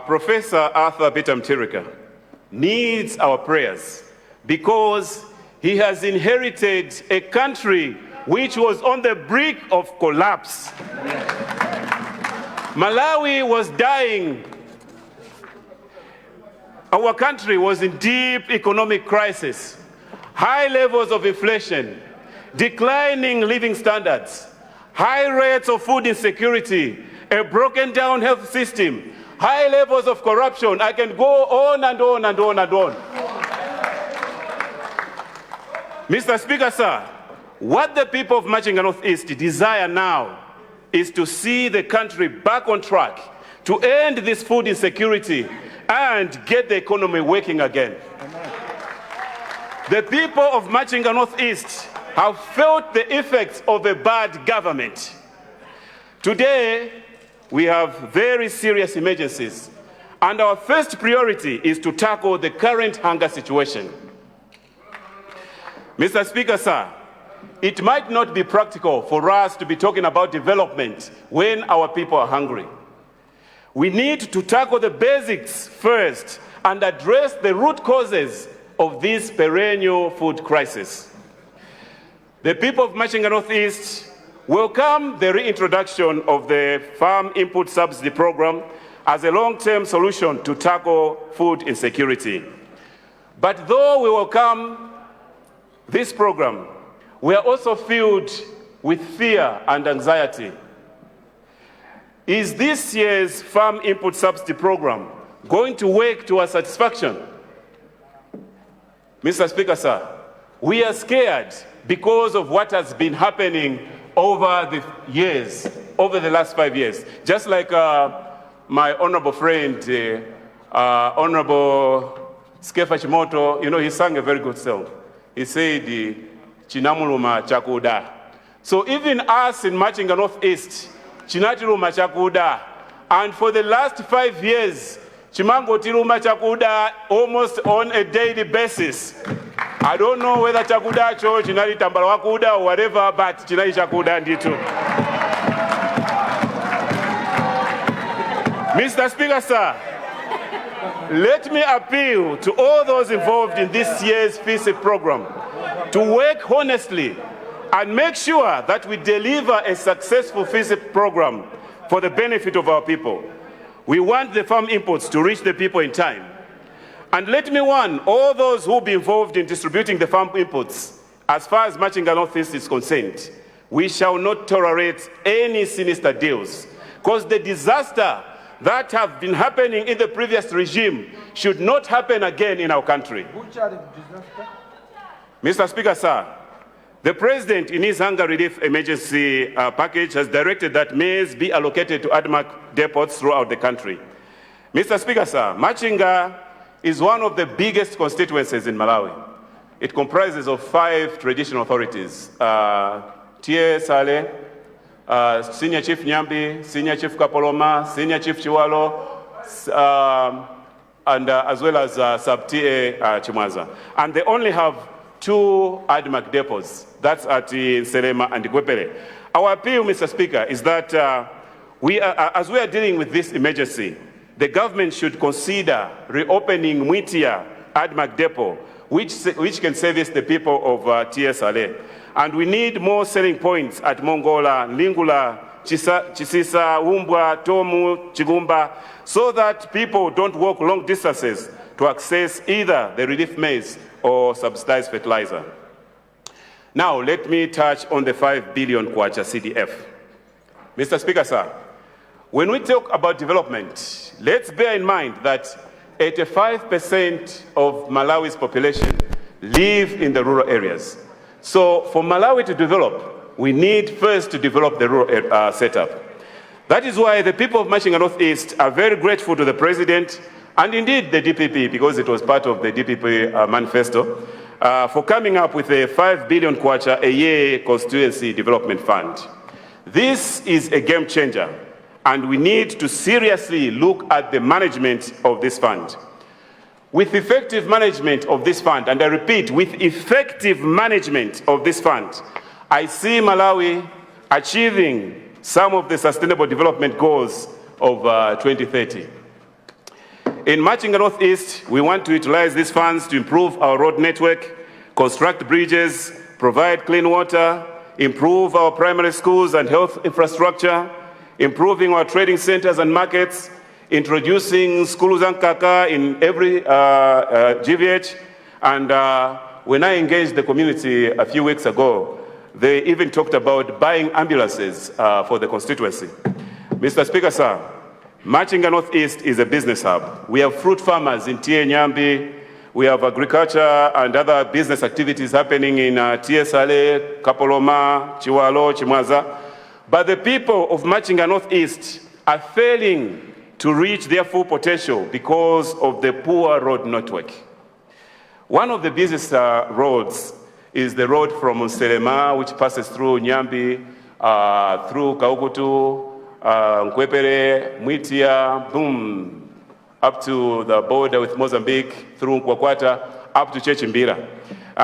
Professor Arthur Peter Mutharika needs our prayers because he has inherited a country which was on the brink of collapse. Malawi was dying. Our country was in deep economic crisis, high levels of inflation, declining living standards, high rates of food insecurity, a broken down health system, high levels of corruption. I can go on and on and on and on. Mr. Speaker, sir, what the people of Machinga Northeast desire now is to see the country back on track, to end this food insecurity and get the economy working again. Amen. The people of Machinga Northeast have felt the effects of a bad government. Today, we have very serious emergencies. And our first priority is to tackle the current hunger situation. Mr. Speaker, sir, it might not be practical for us to be talking about development when our people are hungry. We need to tackle the basics first and address the root causes of this perennial food crisis. The people of Machinga Northeast welcome the reintroduction of the Farm Input Subsidy Program as a long-term solution to tackle food insecurity. But though we welcome this program, we are also filled with fear and anxiety. Is this year's Farm Input Subsidy Program going to work to our satisfaction? Mr. Speaker, sir, we are scared because of what has been happening over the years, over the last 5 years. Just like my honorable friend, Honorable Skefa Chimoto, you know, he sang a very good song. He said, Chinamuluma Chakuda. So even us in Machinga Northeast, Chinatiluma Chakuda. And for the last 5 years, Chimango Tiluma Chakuda almost on a daily basis. I don't know whether Chakuda Cho, Chinali Tambalawakuda or whatever, but Chinai Chakuda and it too. Mr. Speaker, sir, let me appeal to all those involved in this year's FISIP program to work honestly and make sure that we deliver a successful FISIP program for the benefit of our people. We want the farm inputs to reach the people in time. And let me warn all those who will be involved in distributing the farm inputs, as far as Machinga Northeast is concerned, we shall not tolerate any sinister deals, because the disaster that have been happening in the previous regime should not happen again in our country. Mr. Speaker, sir, the President in his hunger relief emergency package has directed that maize be allocated to ADMAC depots throughout the country. Mr. Speaker, sir, Machinga is one of the biggest constituencies in Malawi. It comprises of 5 traditional authorities, Tie Sale, Senior Chief Nyambi, Senior Chief Kapoloma, Senior Chief Chiwalo, and as well as Sub-Tie Chimwaza. And they only have 2 ADMAC depots. That's at Selema and Gwepere. Our appeal, Mr. Speaker, is that as we are dealing with this emergency, the government should consider reopening Mwitia ADMAC depot, which can service the people of TSLA. And we need more selling points at Mongola, Lingula, Chisisa, Umbwa, Tomu, Chigumba, so that people don't walk long distances to access either the relief maize or subsidized fertilizer. Now, let me touch on the 5 billion Kwacha CDF. Mr. Speaker, sir, when we talk about development, let's bear in mind that 85% of Malawi's population live in the rural areas. So for Malawi to develop, we need first to develop the rural setup. That is why the people of Machinga Northeast are very grateful to the President and indeed the DPP, because it was part of the DPP manifesto, for coming up with a 5 billion Kwacha a year constituency development fund. This is a game changer, and we need to seriously look at the management of this fund. With effective management of this fund, and I repeat, with effective management of this fund, I see Malawi achieving some of the sustainable development goals of 2030. In Machinga Northeast, we want to utilize these funds to improve our road network, construct bridges, provide clean water, improve our primary schools and health infrastructure, improving our trading centers and markets, introducing schools and kaka in every GVH. And when I engaged the community a few weeks ago, they even talked about buying ambulances for the constituency. Mr. Speaker, sir, Machinga Northeast is a business hub. We have fruit farmers in Tie Nyambi. We have agriculture and other business activities happening in TSLA, Kapoloma, Chiwalo, Chimwaza. But the people of Machinga Northeast are failing to reach their full potential because of the poor road network. One of the busiest roads is the road from Selema, which passes through Nyambi, through Kaukutu, Nkwepere, Mwitia, up to the border with Mozambique, through Nkwakwata, up to Chechimbira.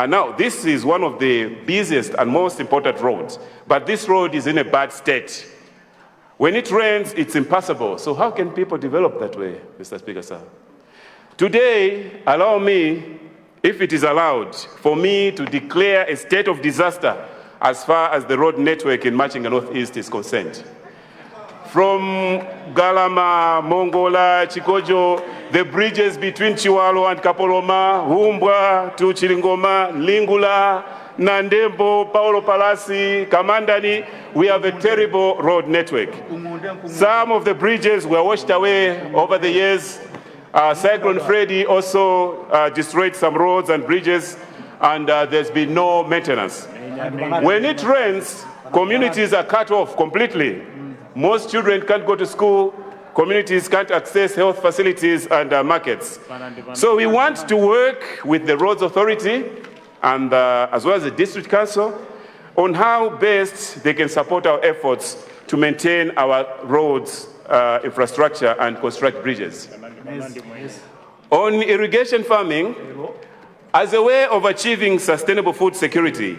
Now, this is one of the busiest and most important roads, but this road is in a bad state. When it rains, it's impassable. So how can people develop that way, Mr. Speaker, sir? Today, allow me, if it is allowed, for me to declare a state of disaster as far as the road network in Machinga Northeast is concerned. From Galama, Mongola, Chikojo, the bridges between Chiwalo and Kapoloma, Humbwa to Chilingoma, Lingula, Nandembo, Paulo Palasi, Kamandani, we have a terrible road network. Some of the bridges were washed away over the years. Cyclone Freddy also destroyed some roads and bridges, and there's been no maintenance. When it rains, communities are cut off completely. Most children can't go to school, communities can't access health facilities and markets. So we want to work with the Roads Authority and as well as the District Council on how best they can support our efforts to maintain our roads infrastructure and construct bridges. On irrigation farming, as a way of achieving sustainable food security,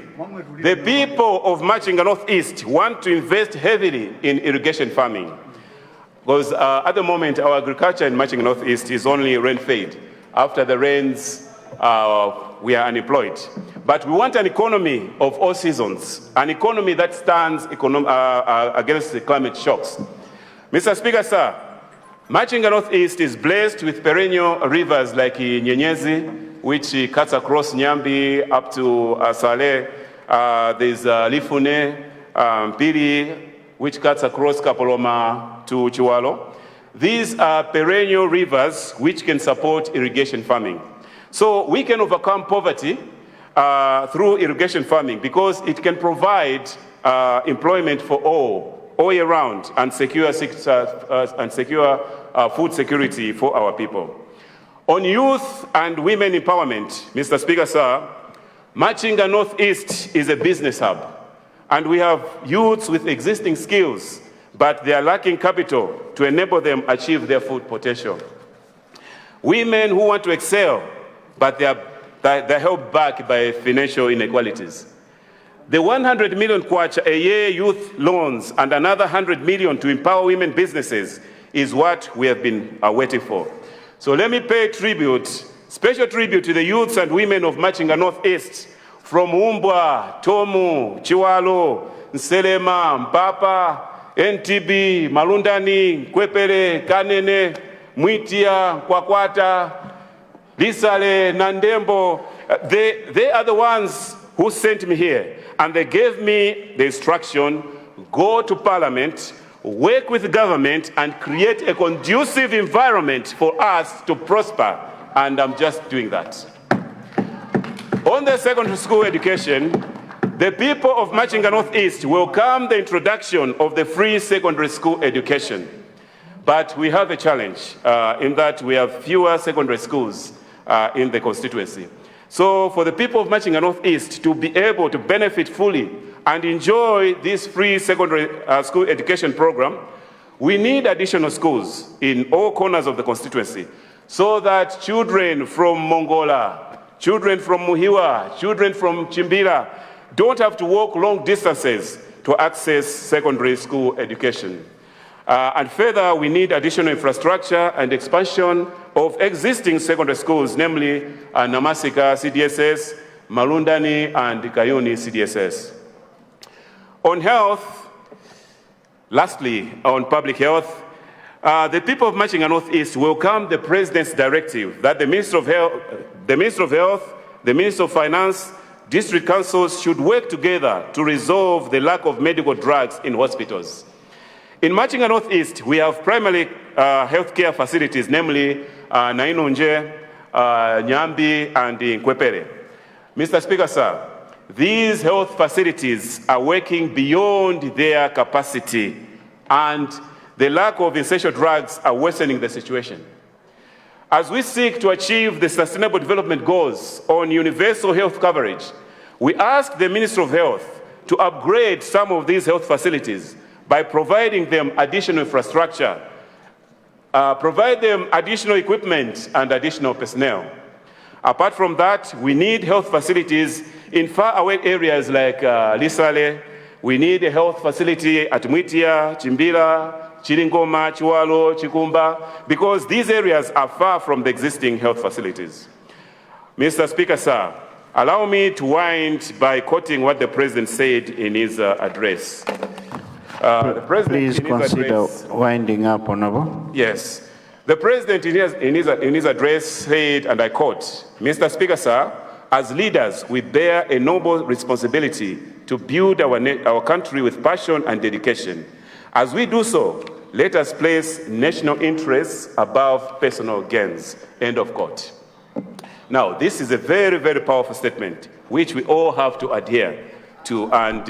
the people of Machinga Northeast want to invest heavily in irrigation farming. Because at the moment, our agriculture in Machinga Northeast is only rain-fed. After the rains, we are unemployed. But we want an economy of all seasons, an economy that stands against the climate shocks. Mr. Speaker, sir, Machinga Northeast is blessed with perennial rivers like Nyenyezi, which cuts across Nyambi up to Saleh. There's Lifune, Piri, which cuts across Kapoloma to Chiwalo. These are perennial rivers which can support irrigation farming. So we can overcome poverty through irrigation farming because it can provide employment for all year round and secure food security for our people. On youth and women empowerment, Mr. Speaker, sir, Machinga Northeast is a business hub, and we have youths with existing skills, but they are lacking capital to enable them achieve their full potential. Women who want to excel, but they're held back by financial inequalities. The 100 million kwacha a year youth loans and another 100 million to empower women businesses is what we have been waiting for. So let me pay tribute, special tribute to the youths and women of Machinga Northeast from Umbwa, Tomu, Chiwalo, Nselema, Mpapa, NTB, Malundani, Kwepere, Kanene, Mwitia, Kwakwata, Lisale, Nandembo. They are the ones who sent me here, and they gave me the instruction, go to Parliament, work with the government and create a conducive environment for us to prosper, and I'm just doing that. On the secondary school education, the people of Machinga Northeast welcome the introduction of the free secondary school education. But we have a challenge in that we have fewer secondary schools in the constituency. So for the people of Machinga Northeast to be able to benefit fully and enjoy this free secondary school education program, we need additional schools in all corners of the constituency so that children from Mongola, children from Muhiwa, children from Chimbira don't have to walk long distances to access secondary school education. And further, we need additional infrastructure and expansion of existing secondary schools, namely Namasika CDSS, Malundani, and Kayuni CDSS. On health, lastly, on public health, the people of Machinga Northeast welcome the President's directive that the Minister of Health, the Minister of Finance, district councils should work together to resolve the lack of medical drugs in hospitals. In Machinga Northeast, we have primary healthcare facilities, namely Nainunje, Nyambi, and Nkwepere. Mr. Speaker, sir, these health facilities are working beyond their capacity, and the lack of essential drugs are worsening the situation. As we seek to achieve the Sustainable Development Goals on universal health coverage, we ask the Minister of Health to upgrade some of these health facilities by providing them additional infrastructure provide them additional equipment and additional personnel. Apart from that, we need health facilities in faraway areas like Lisale. We need a health facility at Mwitia, Chimbila, Chiringoma, Chiwalo, Chikumba, because these areas are far from the existing health facilities. Mr. Speaker, sir, allow me to wind by quoting what the President said in his address. The President Please in his consider address, winding up, Honorable. yes. The President in his address said, and I quote, Mr. Speaker, sir, as leaders, we bear a noble responsibility to build our country with passion and dedication. As we do so, let us place national interests above personal gains. End of quote. Now, this is a very, very powerful statement, which we all have to adhere to, and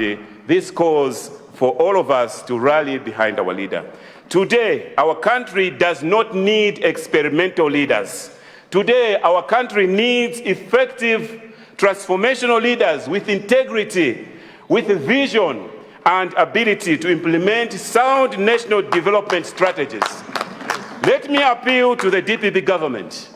this calls for all of us to rally behind our leader. Today, our country does not need experimental leaders. Today, our country needs effective, transformational leaders with integrity, with a vision and ability to implement sound national development strategies. Let me appeal to the DPP government.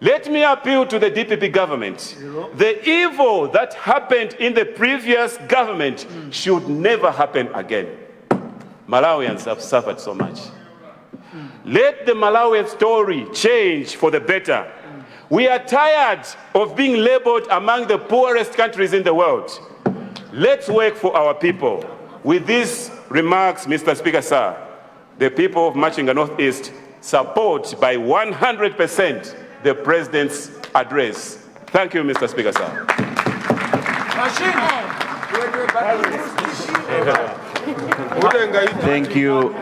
Let me appeal to the DPP government. The evil that happened in the previous government should never happen again. Malawians have suffered so much. Let the Malawian story change for the better. We are tired of being labeled among the poorest countries in the world. Let's work for our people. With these remarks, Mr. Speaker, sir, the people of Machinga Northeast support by 100% the President's address. Thank you, Mr. Speaker, sir. Thank you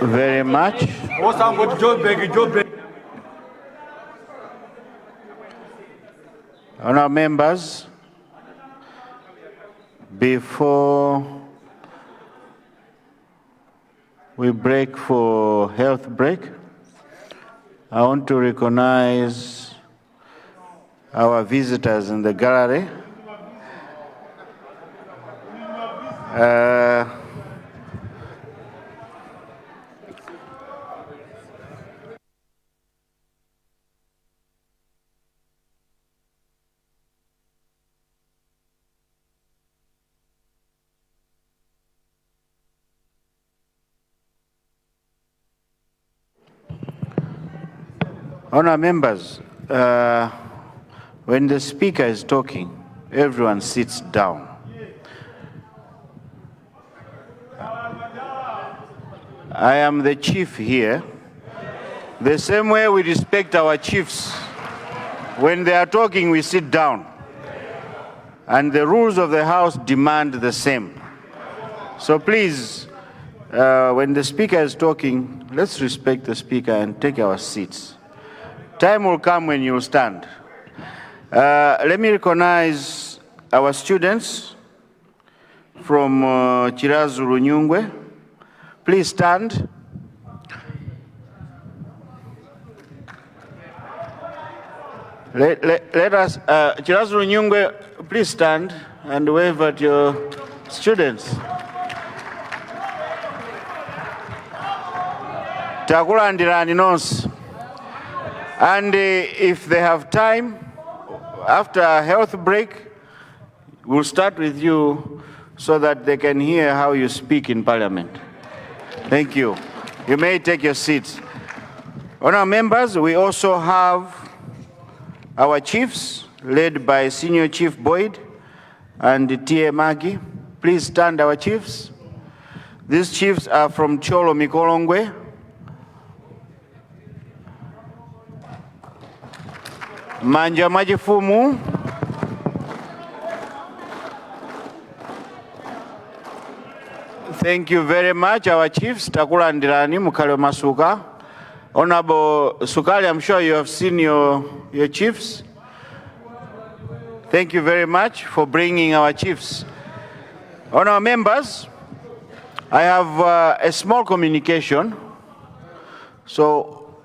very much. Honourable members, before we break for health break, I want to recognize our visitors in the gallery. Honourable members, when the speaker is talking, everyone sits down. I am the chief here. The same way we respect our chiefs. When they are talking, we sit down. And the rules of the House demand the same. So please, when the speaker is talking, let's respect the speaker and take our seats. Time will come when you stand. Let me recognize our students from Chirazu Runyungwe. Please stand. Let us, Chirazu Runyungwe, please stand and wave at your students. Takulandirani nonse. And if they have time, after a health break, we'll start with you so that they can hear how you speak in Parliament. Thank you. You may take your seats. Honourable members, we also have our chiefs, led by Senior Chief Boyd and T.A. Magi. Please stand, our chiefs. These chiefs are from Cholo Mikolongwe. Manja Majifumu. Thank you very much, our chiefs. Takulandirani Mukale Masuka. Honorable Sukali, I'm sure you have seen your chiefs. Thank you very much for bringing our chiefs. Honorable members, I have a small communication, so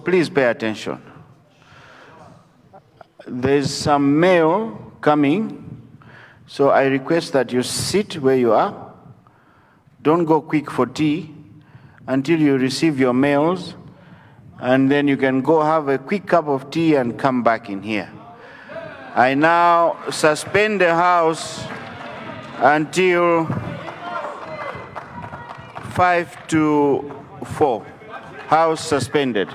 please pay attention. There's some mail coming, so I request that you sit where you are. Don't go quick for tea, until you receive your mails, and then you can go have a quick cup of tea and come back in here. I now suspend the House until 5 to 4. House suspended.